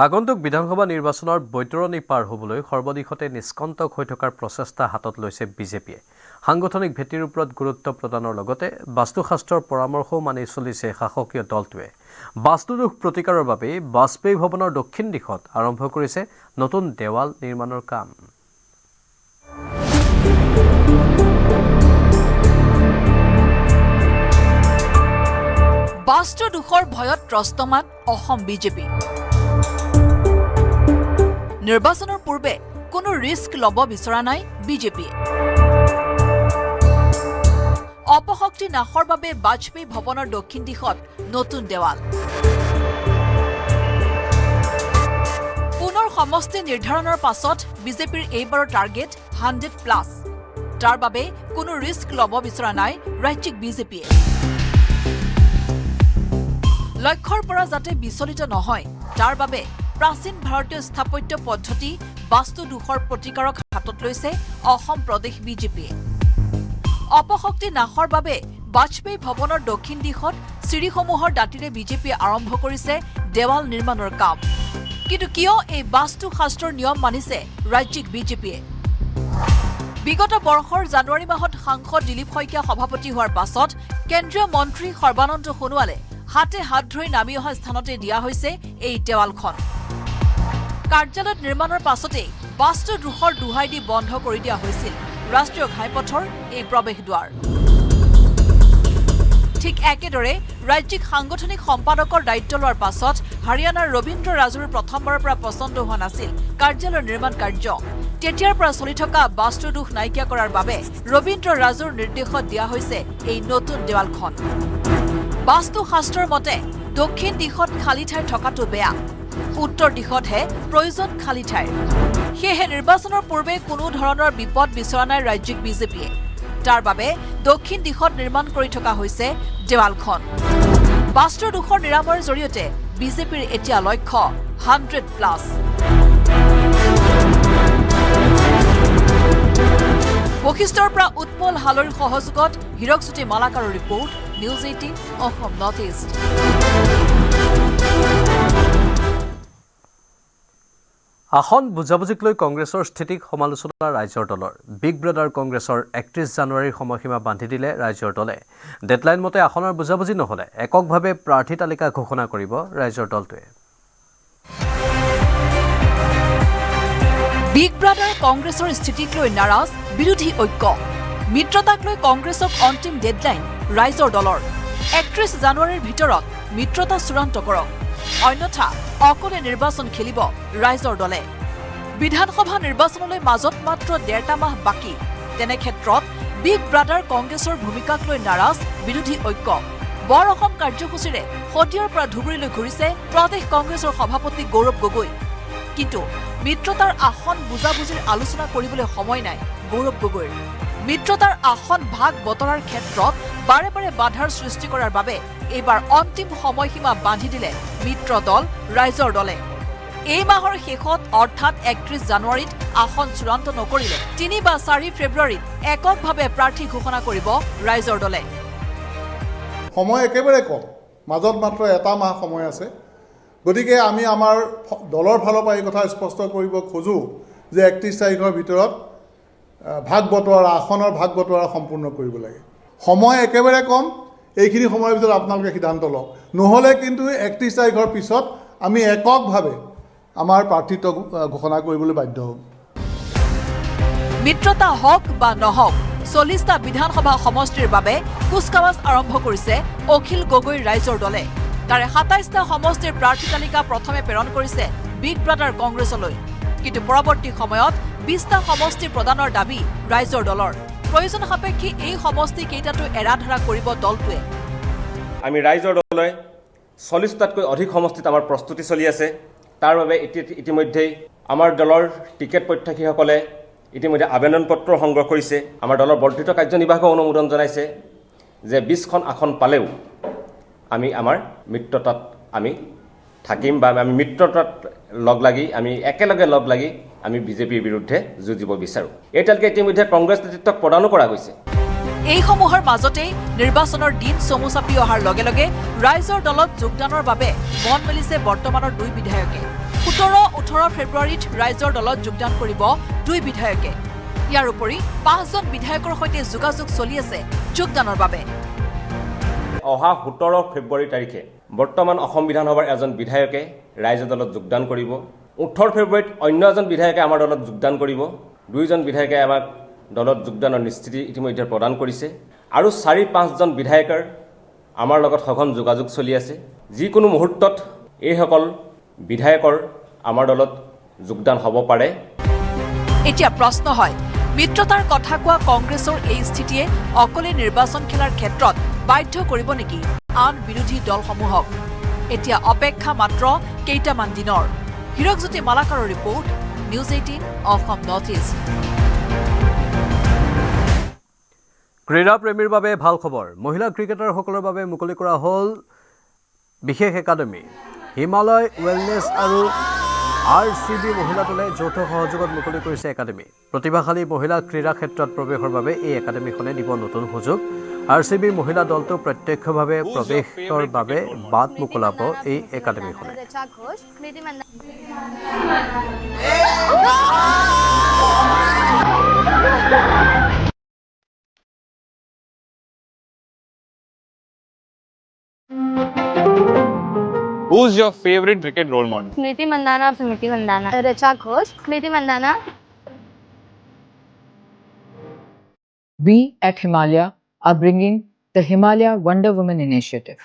আগন্তুক বিধানসভা নিৰ্বাচনৰ বৈতৰণি পাৰ হ'বলৈ সৰ্বদিশতে নিষ্কণ্টক হৈ থকাৰ প্ৰচেষ্টা হাতত লৈছে বিজেপিয়ে। সাংগঠনিক ভেটিৰ ওপৰত গুৰুত্ব প্ৰদানৰ লগতে বাস্তুশাস্ত্ৰৰ পৰামৰ্শও মানি চলিছে শাসকীয় দলটোৱে। বাস্তুদোষ প্ৰতিকাৰৰ বাবে বাজপেয়ী ভৱনৰ দক্ষিণ দিশত আৰম্ভ কৰিছে নতুন দেৱাল নিৰ্মাণৰ কাম। বাস্তুদোষৰ ভয়ত ত্ৰস্তমান অসম বিজেপি। নিৰ্বাচনৰ পূৰ্বে কোনো ৰিস্ক ল'ব বিচৰা নাই বিজেপিয়ে। অপশক্তি নাশৰ বাবে বাজপেয়ী ভৱনৰ দক্ষিণ দিশত নতুন দেৱাল। পুনৰ সমষ্টি নিৰ্ধাৰণৰ পাছত বিজেপিৰ এইবাৰৰ টাৰ্গেট 100+। তাৰ বাবে কোনো ৰিস্ক ল'ব বিচৰা নাই ৰাজ্যিক বিজেপিয়ে। লক্ষ্যৰ পৰা যাতে বিচলিত নহয় তাৰ বাবে প্ৰাচীন ভাৰতীয় স্থাপত্য পদ্ধতি বাস্তু দোষৰ প্ৰতিকাৰক হাতত লৈছে অসম প্ৰদেশ বিজেপিয়ে। অপশক্তি নাশৰ বাবে বাজপেয়ী ভৱনৰ দক্ষিণ দিশত চিৰিসমূহৰ দাঁতিৰে বিজেপিয়ে আৰম্ভ কৰিছে দেৱাল নিৰ্মাণৰ কাম। কিন্তু কিয় এই বাস্তু শাস্ত্ৰৰ নিয়ম মানিছে ৰাজ্যিক বিজেপিয়ে? বিগত বৰ্ষৰ জানুৱাৰী মাহত সাংসদ দিলীপ শইকীয়া সভাপতি হোৱাৰ পাছত কেন্দ্ৰীয় মন্ত্ৰী সৰ্বানন্দ সোণোৱালে হাতে হাত ধৰি নামি অহা স্থানতে দিয়া হৈছে এই দেৱালখন। কাৰ্যালয়ত নিৰ্মাণৰ পাছতেই বাস্তু দোষৰ দোহাই দি বন্ধ কৰি দিয়া হৈছিল ৰাষ্ট্ৰীয় ঘাইপথৰ এই প্ৰৱেশ দুৱাৰ। ঠিক একেদৰে ৰাজ্যিক সাংগঠনিক সম্পাদকৰ দায়িত্ব লোৱাৰ পাছত হাৰিয়ানাৰ ৰবীন্দ্ৰ ৰাজুৰ প্ৰথমবাৰৰ পৰা পচন্দ হোৱা নাছিল কাৰ্যালয়ৰ নিৰ্মাণ কাৰ্য। তেতিয়াৰ পৰা চলি থকা বাস্তু দোষ নাইকিয়া কৰাৰ বাবে ৰবীন্দ্ৰ ৰাজুৰ নিৰ্দেশত দিয়া হৈছে এই নতুন দেৱালখন। বাস্তু শাস্ত্ৰৰ মতে দক্ষিণ দিশত খালী ঠাই থকাটো বেয়া, উত্তৰ দিশতহে প্ৰয়োজন খালী ঠাইৰ। সেয়েহে নিৰ্বাচনৰ পূৰ্বে কোনো ধৰণৰ বিপদ বিচৰা নাই ৰাজ্যিক বিজেপিয়ে। তাৰ বাবে দক্ষিণ দিশত নিৰ্মাণ কৰি থকা হৈছে দেৱালখন। বাস্তু দোষৰ নিৰাময়ৰ জৰিয়তে বিজেপিৰ এতিয়া লক্ষ্য 100+। বশিষ্ঠৰ পৰা উৎপল হালৈৰ সহযোগত হীৰকজ্যোতি মালাকাৰৰ report, news 18 Assam north east. আসন বুজাবুজিক লৈ কংগ্ৰেছৰ স্থিতিক সমালোচনা ৰাইজৰ দলৰ। বিগ ব্ৰাদাৰ কংগ্ৰেছৰ 31 জানুৱাৰীৰ সময়সীমা বান্ধি দিলে ৰাইজৰ দলে। ডেডলাইন মতে আসনৰ বুজাবুজি নহ'লে এককভাৱে প্ৰাৰ্থী তালিকা ঘোষণা কৰিব ৰাইজৰ দলটোৱে। বিগ ব্ৰাদাৰ কংগ্ৰেছৰ স্থিতিক লৈ নাৰাজ বিৰোধী ঐক্য। মিত্ৰতাক লৈ কংগ্ৰেছক অন্তিম ডেডলাইন ৰাইজৰ দলৰ। 31 জানুৱাৰীৰ ভিতৰত মিত্ৰতা চূড়ান্ত কৰক, অন্যথা অকলে নিৰ্বাচন খেলিব ৰাইজৰ দলে। বিধানসভা নিৰ্বাচনলৈ মাজত মাত্ৰ 1.5 মাহ বাকী। তেনে ক্ষেত্ৰত বিগ ব্ৰাদাৰ কংগ্ৰেছৰ ভূমিকাক লৈ নাৰাজ বিৰোধী ঐক্য। বৰ অসম কাৰ্যসূচীৰে শদিয়াৰ পৰা ধুবুৰীলৈ ঘূৰিছে প্ৰদেশ কংগ্ৰেছৰ সভাপতি গৌৰৱ গগৈ। কিন্তু মিত্ৰতাৰ আসন বুজাবুজিৰ আলোচনা কৰিবলৈ সময় নাই গৌৰৱ গগৈৰ। মিত্ৰতাৰ আসন ভাগ বতৰাৰ ক্ষেত্ৰত বাৰে বাৰে বাধাৰ সৃষ্টি কৰাৰ বাবে এইবাৰ অন্তিম সময়সীমা বান্ধি দিলে মিত্ৰ দল ৰাইজৰ দলে। এই মাহৰ শেষত অৰ্থাৎ 31 জানুৱাৰীত আসন চূড়ান্ত নকৰিলে 3 বা 4 ফেব্ৰুৱাৰীত এককভাৱে প্ৰাৰ্থী ঘোষণা কৰিব ৰাইজৰ দলে। সময় একেবাৰে কম, মাজত মাত্ৰ 1 মাহ সময় আছে। গতিকে আমি আমাৰ দলৰ ফালৰ পৰা এই কথা স্পষ্ট কৰিব খোজোঁ যে 31 তাৰিখৰ ভিতৰত ভাগ বতৰা, আসনৰ ভাগ বতৰা সম্পূৰ্ণ কৰিব লাগে। সময় একেবাৰে কম, এইখিনি সময়ৰ ভিতৰত আপোনালোকে সিদ্ধান্ত লওক। নহ'লে কিন্তু 31 তাৰিখৰ পিছত আমি এককভাৱে আমাৰ প্ৰাৰ্থিত্ব ঘোষণা কৰিবলৈ বাধ্য হ'ম। মিত্ৰতা হওক বা নহওক 40টা বিধানসভা সমষ্টিৰ বাবে কুচকাৱাজ আৰম্ভ কৰিছে অখিল গগৈৰ ৰাইজৰ দলে। তাৰে 27টা সমষ্টিৰ প্ৰাৰ্থী তালিকা প্ৰথমে প্ৰেৰণ কৰিছে বিগ ব্ৰাদাৰ কংগ্ৰেছলৈ। কিন্তু পৰৱৰ্তী সময়ত 20টা সমষ্টি প্ৰদানৰ দাবী ৰাইজৰ দলৰ। প্ৰয়োজন সাপেক্ষে এই সমষ্টি কেইটাটো এৰাধৰা কৰিব দলটোৱে। আমি ৰাইজৰ দলে 40টাতকৈ অধিক সমষ্টিত আমাৰ প্ৰস্তুতি চলি আছে। তাৰ বাবে ইতিমধ্যেই আমাৰ দলৰ টিকেট প্ৰত্যাশীসকলে ইতিমধ্যে আবেদন পত্ৰ সংগ্ৰহ কৰিছে। আমাৰ দলৰ বৰ্ধিত কাৰ্যনিৰ্বাহকক অনুমোদন জনাইছে যে 20খন আসন পালেও আমি আমাৰ মিত্ৰতাত আমি থাকিম বা আমি মিত্ৰতাত একেলগে লগ লাগি আমি বিজেপিৰ বিৰুদ্ধে যুঁজিব বিচাৰোঁ। এতিয়ালৈকে ইতিমধ্যে কংগ্ৰেছ নেতৃত্বক প্ৰদানো কৰা গৈছে। এইসমূহৰ মাজতেই নিৰ্বাচনৰ দিন চমু চাপি অহাৰ লগে লগে ৰাইজৰ দলত যোগদানৰ বাবে মন মেলিছে বৰ্তমানৰ 2 বিধায়কে। 17-18 ফেব্ৰুৱাৰীত ৰাইজৰ দলত যোগদান কৰিব 2 বিধায়কে। ইয়াৰ উপৰি 5জন বিধায়কৰ সৈতে যোগাযোগ চলি আছে যোগদানৰ বাবে। অহা 17 ফেব্ৰুৱাৰী তাৰিখে বৰ্তমান অসম বিধানসভাৰ এজন বিধায়কে ৰাইজৰ দলত যোগদান কৰিব। 18 ফেব্ৰুৱাৰীত অন্য এজন বিধায়কে আমাৰ দলত যোগদান কৰিব। 2জন বিধায়কে আমাক দলত যোগদানৰ নিশ্চিতি ইতিমধ্যে প্ৰদান কৰিছে। আৰু 4-5জন বিধায়কৰ আমাৰ লগত সঘন যোগাযোগ চলি আছে। যিকোনো মুহূৰ্তত এইসকল বিধায়কৰ আমাৰ দলত যোগদান হ'ব পাৰে। এতিয়া প্ৰশ্ন হয়, মিত্ৰতাৰ কথা কোৱা কংগ্ৰেছৰ এই স্থিতিয়ে অকলে নিৰ্বাচন খেলাৰ ক্ষেত্ৰত বাধ্য কৰিব নেকি আন বিৰোধী দলসমূহক? এতিয়া অপেক্ষা মাত্ৰ কেইটামান দিনৰ। হীৰকজ্যোতি মালাকাৰৰ report, news 18 Assam north east. ক্ৰীড়া প্ৰেমীৰ বাবে ভাল খবৰ। মহিলা ক্ৰিকেটাৰসকলৰ বাবে মুকলি কৰা হ'ল বিশেষ একাডেমি। হিমালয় ৱেলনেছ আৰু RCB মহিলা দলে যৌথ সহযোগত মুকলি কৰিছে একাডেমি প্ৰতিভাশালী মহিলা ক্ৰীড়া ক্ষেত্ৰত প্ৰৱেশৰ বাবে এই একাডেমিখনে দিব নতুন সুযোগ RCB মহিলা দলটো প্ৰত্যক্ষভাৱে প্ৰৱেশৰ বাবে বাট মুকলাব এই একাডেমিখনে Who's your favorite cricket role model? Smriti Mandhana, Smriti Mandhana. Richa Ghosh, Smriti Mandhana. We at Himalaya are bringing the Himalaya Wonder Woman Initiative,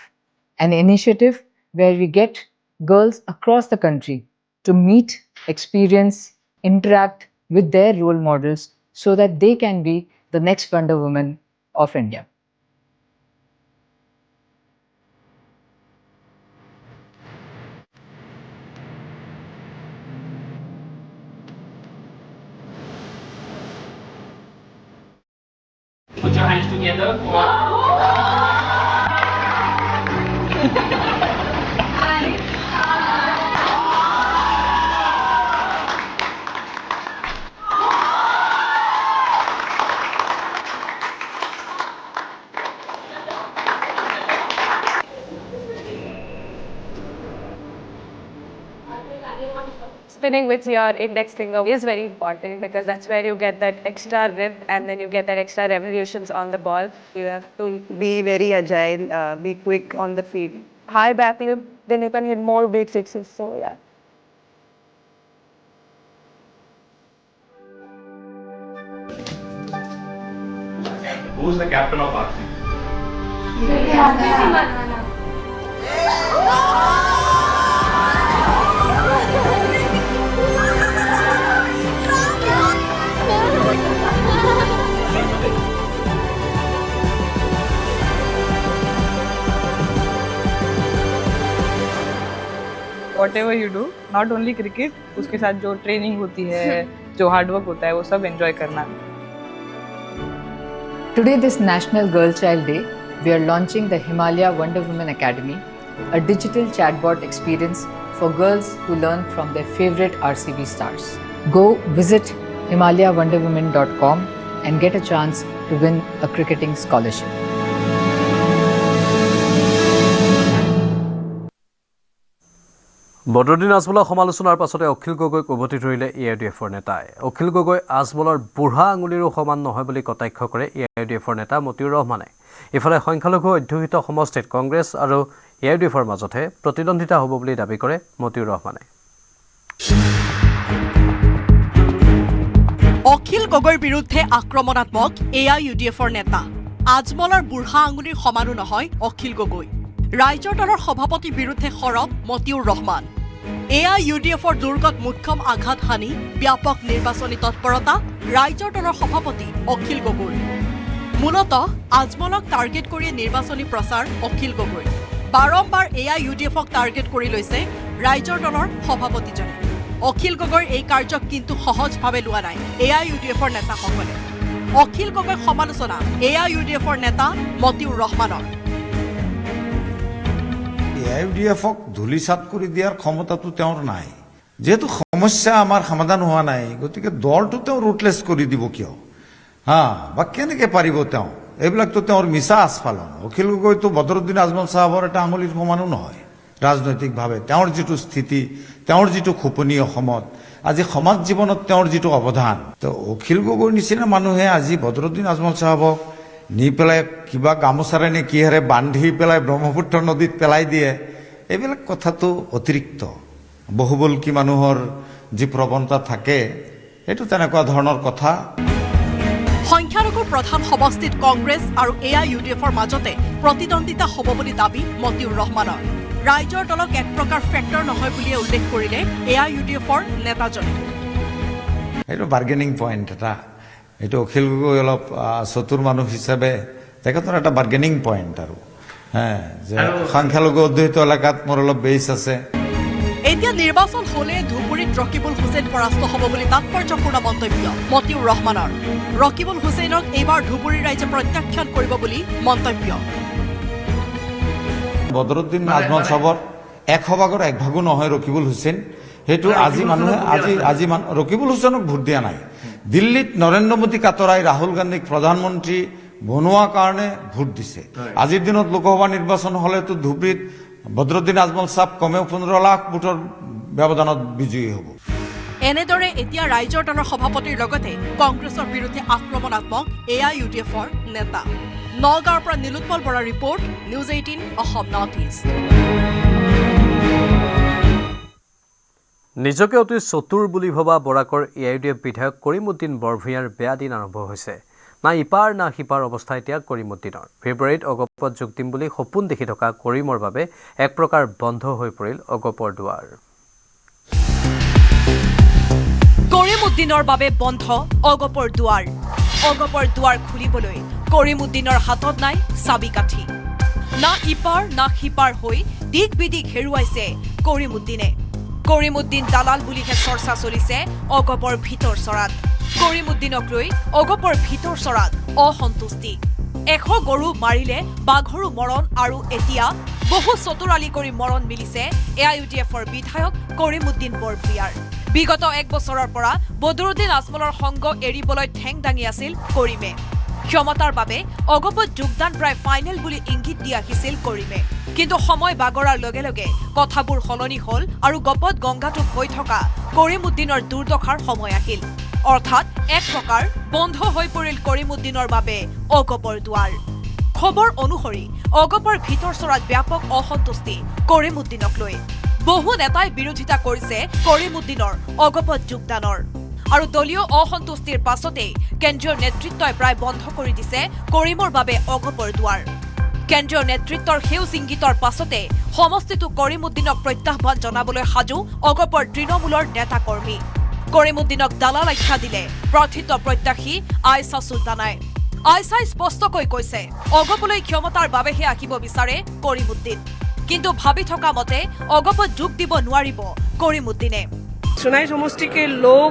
an initiative where we get girls across the country to meet, experience, interact with their role models so that they can be the next Wonder Woman of India. Put your hands together. Spinning with your index finger is very important because that's where you get that extra rip and then you get that extra revolutions on the ball. You have to be very agile, be quick on the field. High back flip, then you can hit more big sixes. So yeah. Who's the captain of RCB? Whatever you do, not only cricket, उसके साथ जो ट्रेनिंग होती है, जो हार्ड वर्क होता है, वो सब एंजॉय करना. Today, this National Girl Child Day, we are launching the Himalaya Wonder Woman Academy, a digital chatbot experience for girls who learn from their favorite RCB stars. Go visit HimalayaWonderWoman.com and get a chance to win a cricketing scholarship. Badruddin আজমলৰ সমালোচনাৰ পাছতে অখিল গগৈক উভতি ধৰিলে AIUDFৰ নেতাই অখিল গগৈ আজমলৰ বুঢ়া আঙুলিৰো সমান নহয় বুলি কটাক্ষ কৰে AIUDFৰ নেতা মতিউৰ ৰহমানে ইফালে সংখ্যালঘু অধ্যুষিত সমষ্টিত কংগ্ৰেছ আৰু AIUDFৰ মাজতে প্ৰতিদ্বন্দ্বিতা হ'ব বুলি দাবী কৰে মতিউৰ ৰহমানে অখিল গগৈৰ বিৰুদ্ধে আক্ৰমণাত্মক AIUDFৰ নেতা আজমলৰ বুঢ়া আঙুলিৰ সমানো নহয় অখিল গগৈ ৰাইজৰ দলৰ সভাপতিৰ বিৰুদ্ধে সৰব মতিউৰ ৰহমান AIUDFৰ দুৰ্গত মুখ্যম আঘাত হানি ব্যাপক নিৰ্বাচনী তৎপৰতা ৰাইজৰ দলৰ সভাপতি অখিল গগৈ মূলতঃ আজমলক টাৰ্গেট কৰি নিৰ্বাচনী প্ৰচাৰ অখিল গগৈ বাৰম্বাৰ AIUDFক টাৰ্গেট কৰি লৈছে ৰাইজৰ দলৰ সভাপতিজনে অখিল গগৈৰ এই কাৰ্যক কিন্তু সহজভাৱে লোৱা নাই AIUDFৰ নেতাসকলে অখিল গগৈৰ সমালোচনা AIUDFৰ নেতা মতিউৰ ৰহমানৰ AIUDFক ধুলিসাৎ কৰি দিয়াৰ ক্ষমতাটো তেওঁৰ নাই যেহেতু সমস্যা আমাৰ সমাধান হোৱা নাই গতিকে দলটো তেওঁ ৰুটলেছ কৰি দিব কিয় বা কেনেকৈ পাৰিব তেওঁ এইবিলাকতো তেওঁৰ মিছা আস্ফালন অখিল গগৈতো বদৰুদ্দিন আজমল সাহেবৰ এটা আঙুলিৰ সমানো নহয় ৰাজনৈতিকভাৱে তেওঁৰ যিটো স্থিতি তেওঁৰ যিটো খোপনি অসমত আজি সমাজ জীৱনত তেওঁৰ যিটো অৱদান তো অখিল গগৈৰ নিচিনা মানুহে আজি বদৰুদ্দিন আজমল সাহেবক নি পেলাই কিবা গামোচাৰে নে কিহেৰে বান্ধি পেলাই ব্ৰহ্মপুত্ৰ নদীত পেলাই দিয়ে এইবিলাক কথাটো অতিৰিক্ত বহুবল্কী মানুহৰ যি প্ৰৱণতা থাকে এইটো তেনেকুৱা ধৰণৰ কথা সংখ্যালঘুৰ প্ৰধান সমষ্টিত কংগ্ৰেছ আৰু AIUDFৰ মাজতে প্ৰতিদ্বন্দ্বিতা হ'ব বুলি দাবী মতিউৰ ৰহমানৰ ৰাইজৰ দলক এক প্ৰকাৰ ফেক্টৰ নহয় বুলিয়ে উল্লেখ কৰিলে AIUDFৰ নেতাজনে এইটো বাৰ্গেনিং পইণ্ট এটা এইটো অখিল গগৈ অলপ চতুৰ মানুহ হিচাপে তেখেতৰ এটা বাৰ্গেনিং পইণ্ট আৰু যে সংখ্যালঘু অধ্যুষিত এলেকাত মোৰ অলপ বেছ আছে এতিয়া নিৰ্বাচন হলে ধুবুৰীত ৰকিবুল হুছেইন পৰাস্ত হ'ব বুলি তাৎপৰ্যপূৰ্ণ মন্তব্য মতিউৰ ৰহমানৰ ৰকিবুল হুছেইনক এইবাৰ ধুবুৰী ৰাইজে প্ৰত্যাখ্যান কৰিব বুলি মন্তব্য বদৰুদ্দিন আজমল সাহেবৰ এক সভাগৰ এক ভাগো নহয় ৰকিবুল হুছেইন সেইটো আজি মানুহে আজি ৰকিবুল হুছেইনক ভোট দিয়া নাই। দিল্লীত নৰেন্দ্ৰ মোদীক আঁতৰাই ৰাহুল গান্ধীক প্ৰধানমন্ত্ৰী বনোৱাৰ কাৰণে ভোট দিছে। আজিৰ দিনত লোকসভা নিৰ্বাচন হলেতো ধুবুৰীত বদৰুদ্দিন আজমল সাহেব কমেও 15 লাখ ভোটৰ ব্যৱধানত বিজয়ী হ'ব। এনেদৰে এতিয়া ৰাইজৰ দলৰ সভাপতিৰ লগতে কংগ্ৰেছৰ বিৰুদ্ধে আক্ৰমণাত্মক AIUDFৰ নেতা। নগাঁৱৰ পৰা নীলোৎপল বৰাৰ report, news 18 Assam north east. নিজকে অতি চতুৰ বুলি ভবা বৰাকৰ AIUDF বিধায়ক কৰিমউদ্দিন বৰভূঞাৰ বেয়া দিন আৰম্ভ হৈছে। না ইপাৰ না সিপাৰ অৱস্থা এতিয়া কৰিমউদ্দিনৰ। ফেব্ৰুৱাৰীত অগপত যোগ দিম বুলি সপোন দেখি থকা কৰিমৰ বাবে এক প্ৰকাৰ বন্ধ হৈ পৰিল অগপৰ দুৱাৰ। কৰিমউদ্দিনৰ বাবে বন্ধ অগপৰ দুৱাৰ। অগপৰ দুৱাৰ খুলিবলৈ কৰিমউদ্দিনৰ হাতত নাই চাবি কাঠি। না ইপাৰ না সিপাৰ হৈ দিক বিদিক হেৰুৱাইছে কৰিমউদ্দিনে। কৰিমউদ্দিন দালাল বুলিহে চৰ্চা চলিছে অগপৰ ভিতৰ চৰাত। কৰিমউদ্দিনক লৈ অগপৰ ভিতৰ চৰাত অসন্তুষ্টি। 100 গৰু মাৰিলে বাঘৰো মৰণ আৰু এতিয়া বহু চতুৰালি কৰি মৰণ মিলিছে AIUDFৰ বিধায়ক কৰিমউদ্দিন বৰভূঞাৰ। বিগত 1 বছৰৰ পৰা বদৰুদ্দিন আজমলৰ সংগ এৰিবলৈ ঠেং দাঙি আছিল কৰিমে। ক্ষমতাৰ বাবে অগপত যোগদান প্ৰায় ফাইনেল বুলি ইংগিত দি আহিছিল কৰিমে। কিন্তু সময় বাগৰাৰ লগে লগে কথাবোৰ সলনি হ'ল আৰু গপত গংগাটোপ হৈ থকা কৰিমউদ্দিনৰ দুৰ্দশাৰ সময় আহিল। অৰ্থাৎ এক প্ৰকাৰ বন্ধ হৈ পৰিল কৰিমউদ্দিনৰ বাবে অগপৰ দুৱাৰ। খবৰ অনুসৰি অগপৰ ভিতৰ চৰাত ব্যাপক অসন্তুষ্টি কৰিমউদ্দিনক লৈ। বহু নেতাই বিৰোধিতা কৰিছে কৰিমউদ্দিনৰ অগপত যোগদানৰ। আৰু দলীয় অসন্তুষ্টিৰ পাছতেই কেন্দ্ৰীয় নেতৃত্বই প্ৰায় বন্ধ কৰি দিছে কৰিমৰ বাবে অগপৰ দুৱাৰ। কেন্দ্ৰীয় নেতৃত্বৰ সেউজ ইংগিতৰ পাছতে সমষ্টিটো কৰিমউদ্দিনক প্ৰত্যাহ্বান জনাবলৈ সাজু অগপৰ তৃণমূলৰ নেতা কৰ্মী। কৰিমউদ্দিনক দালাল আখ্যা দিলে প্ৰাৰ্থিত্ব প্ৰত্যাশী আয়েশা চুলতানাই। আয়েশাই স্পষ্টকৈ কৈছে অগপলৈ ক্ষমতাৰ বাবেহে আহিব বিচাৰে কৰিমউদ্দিন। কিন্তু ভাবি থকা মতে অগপত যোগ দিব নোৱাৰিব কৰিমউদ্দিনে। सुनाई समष्टि के लोग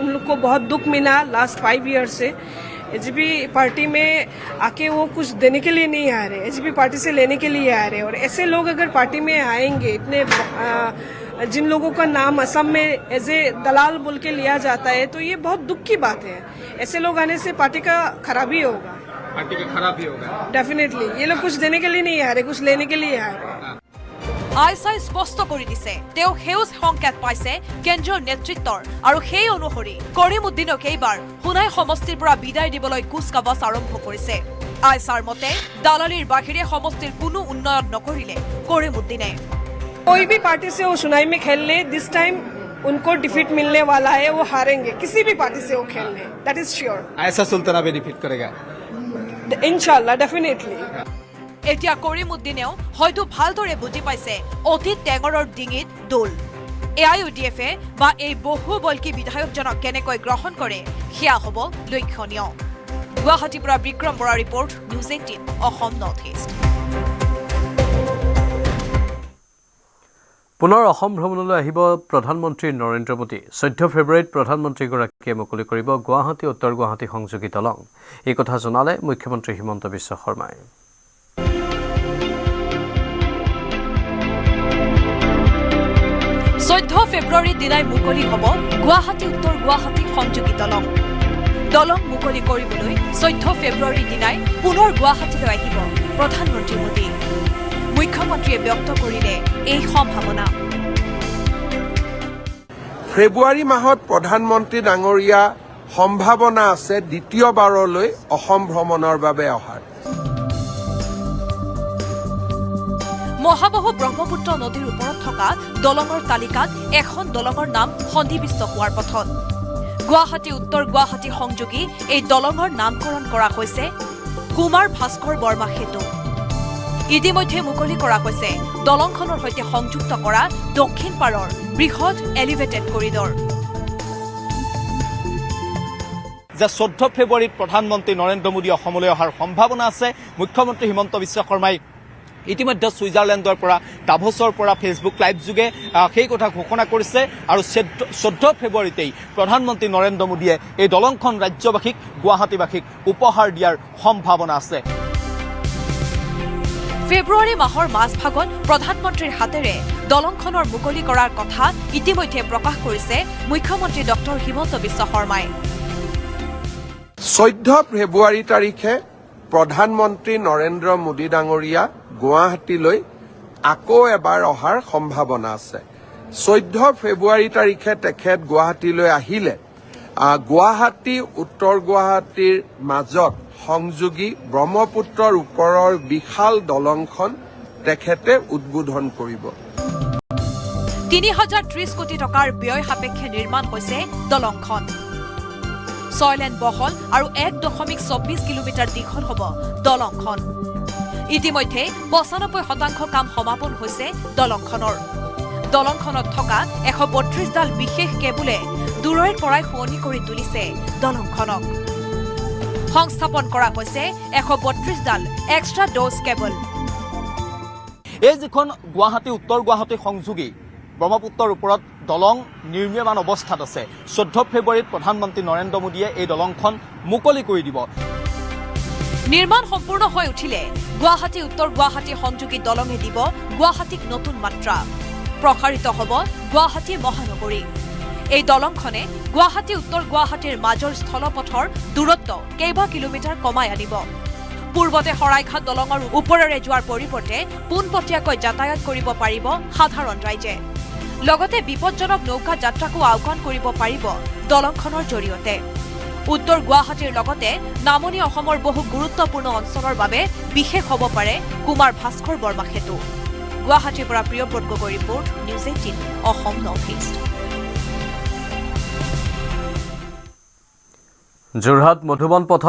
उन लोग को बहुत दुख मिला लास्ट 5 ईयर से। एजीपी पार्टी में आके वो कुछ देने के लिए नहीं आ रहे, एजीपी पार्टी से लेने के लिए आ रहे। और ऐसे लोग अगर पार्टी में आएंगे, इतने जिन लोगों का नाम असम में एज ए दलाल बोल के लिया जाता है, तो ये बहुत दुख की बात है। ऐसे लोग आने से पार्टी का खराबी होगा, पार्टी का खराबी होगा डेफिनेटली। ये लोग कुछ देने के लिए नहीं आ रहे, कुछ लेने के लिए आ रहे। আয়েশাই স্পষ্ট কৰি দিছে তেওঁ সেউজ সংকেত পাইছে কেন্দ্ৰীয় নেতৃত্বৰ আৰু সেই অনুসৰি কৰিমউদ্দিনক এইবাৰ সোণাই সমষ্টিৰ পৰা বিদায় দিবলৈ কুচকাৱাজ আৰম্ভ কৰিছে। আয়েশাৰ মতে দালালিৰ বাহিৰে সমষ্টিৰ কোনো উন্নয়ন নকৰিলে কৰিমউদ্দিনে। कोई भी पार्टी से वो सुनाई में खेल ले, दिस टाइम उनको डिफीट मिलने वाला है, वो हारेंगे किसी भी पार्टी से वो खेल ले, that is sure. Ayesha Sultana भी डिफीट करेगा इंशाल्लाह, डेफिनेटली। এতিয়া কৰিমউদ্দিনেও হয়তো ভালদৰে বুজি পাইছে অতীত টেঙৰৰ ডিঙিত দোল। AIUDFে বা এই বহু বল্কী বিধায়কজনক কেনেকৈ গ্ৰহণ কৰে সেয়া হ'ব লক্ষণীয়। গুৱাহাটীৰ পৰা Bikram Bora report, news 18 Assam north east. পুনৰ অসম ভ্ৰমণলৈ আহিব প্ৰধানমন্ত্ৰী নৰেন্দ্ৰ মোদী। 14 ফেব্ৰুৱাৰীত প্ৰধানমন্ত্ৰীগৰাকীয়ে মুকলি কৰিব গুৱাহাটী উত্তৰ গুৱাহাটী সংযোগী দলং। এই কথা জনালে মুখ্যমন্ত্ৰী হিমন্ত বিশ্ব শৰ্মাই। 14 ফেব্ৰুৱাৰীৰ দিনাই মুকলি হ'ব গুৱাহাটী উত্তৰ গুৱাহাটী সংযোগী দলং। দলং মুকলি কৰিবলৈ 14 ফেব্ৰুৱাৰীৰ দিনাই পুনৰ গুৱাহাটীলৈ আহিব প্ৰধানমন্ত্ৰী মোদী। মুখ্যমন্ত্ৰীয়ে ব্যক্ত কৰিলে এই সম্ভাৱনা। ফেব্ৰুৱাৰী মাহত প্ৰধানমন্ত্ৰী ডাঙৰীয়া সম্ভাৱনা আছে দ্বিতীয়বাৰলৈ অসম ভ্ৰমণৰ বাবে অহাৰ। মহাবাহু ব্ৰহ্মপুত্ৰ নদীৰ ওপৰত থকা দলঙৰ তালিকাত এখন দলঙৰ নাম সন্নিৱিষ্ট হোৱাৰ পথত। গুৱাহাটী উত্তৰ গুৱাহাটী সংযোগী এই দলঙৰ নামকৰণ কৰা হৈছে কুমাৰ ভাস্কৰ বৰ্মা সেতু। ইতিমধ্যে মুকলি কৰা হৈছে দলংখনৰ সৈতে সংযুক্ত কৰা দক্ষিণ পাৰৰ বৃহৎ এলিভেটেড কৰিডৰ। যে 14 ফেব্ৰুৱাৰীত প্ৰধানমন্ত্ৰী নৰেন্দ্ৰ মোদী অসমলৈ অহাৰ সম্ভাৱনা আছে। মুখ্যমন্ত্ৰী হিমন্ত বিশ্ব শৰ্মাই ইতিমধ্যে ছুইজাৰলেণ্ডৰ পৰা ডাভছৰ পৰা ফেচবুক লাইভ যোগে সেই কথা ঘোষণা কৰিছে আৰু 14 ফেব্ৰুৱাৰীতেই প্ৰধানমন্ত্ৰী নৰেন্দ্ৰ মোদীয়ে এই দলংখন ৰাজ্যবাসীক গুৱাহাটীবাসীক উপহাৰ দিয়াৰ সম্ভাৱনা আছে। ফেব্ৰুৱাৰী মাহৰ মাজভাগত প্ৰধানমন্ত্ৰীৰ হাতেৰে দলংখনৰ মুকলি কৰাৰ কথা ইতিমধ্যে প্ৰকাশ কৰিছে মুখ্যমন্ত্ৰী ডক্টৰ হিমন্ত বিশ্ব শৰ্মাই। 14 ফেব্ৰুৱাৰী তাৰিখে প্ৰধানমন্ত্ৰী নৰেন্দ্ৰ মোদী ডাঙৰীয়া গুৱাহাটীলৈ আকৌ এবাৰ অহাৰ সম্ভাৱনা আছে। 14 ফেব্ৰুৱাৰী তাৰিখে তেখেত গুৱাহাটীলৈ আহিলে গুৱাহাটী উত্তৰ গুৱাহাটীৰ মাজত সংযোগী ব্ৰহ্মপুত্ৰৰ ওপৰৰ বিশাল দলংখন তেখেতে উদ্বোধন কৰিব। 3030 কোটি টকাৰ ব্যয় সাপেক্ষে নিৰ্মাণ হৈছে দলংখন। 6 লেন বহল আৰু 1.24 কিলোমিটাৰ দীঘল হ'ব দলংখন। ইতিমধ্যে 95% কাম সমাপন হৈছে দলংখনৰ। দলংখনত থকা 132ডাল বিশেষ কেবুলে দূৰৈৰ পৰাই শুৱনি কৰি তুলিছে দলংখনক। সংস্থাপন কৰা হৈছে 132ডাল এক্সট্ৰা ড'জ কেবল। এই যিখন গুৱাহাটী উত্তৰ গুৱাহাটী সংযোগী ব্ৰহ্মপুত্ৰৰ ওপৰত দলং নিৰ্মীয়মান অৱস্থাত আছে। 14 ফেব্ৰুৱাৰীত প্ৰধানমন্ত্ৰী নৰেন্দ্ৰ মোদীয়ে এই দলংখন মুকলি কৰি দিব। নিৰ্মাণ সম্পূৰ্ণ হৈ উঠিলে গুৱাহাটী উত্তৰ গুৱাহাটী সংযোগী দলঙে দিব গুৱাহাটীক নতুন মাত্ৰা। প্ৰসাৰিত হ'ব গুৱাহাটী মহানগৰী। এই দলংখনে গুৱাহাটী উত্তৰ গুৱাহাটীৰ মাজৰ স্থলপথৰ দূৰত্ব কেইবা কিলোমিটাৰ কমাই আনিব। পূৰ্বতে শৰাইঘাট দলঙৰ ওপৰেৰে যোৱাৰ পৰিৱৰ্তে পোনপটীয়াকৈ যাতায়াত কৰিব পাৰিব সাধাৰণ ৰাইজে। লগতে বিপদজনক নৌকা যাত্ৰাকো আওকাণ কৰিব পাৰিব দলংখনৰ জৰিয়তে। উত্তৰ গুৱাহাটীৰ লগতে নামনি অসমৰ বহু গুৰুত্বপূৰ্ণ অঞ্চলৰ বাবে বিশেষ হ'ব পাৰে কুমাৰ ভাস্কৰ বৰ্মা সেতু। গুৱাহাটীৰ পৰা Priyabrata Gogoi report, news 18 Assam north east. Jorhat Madhuban পথ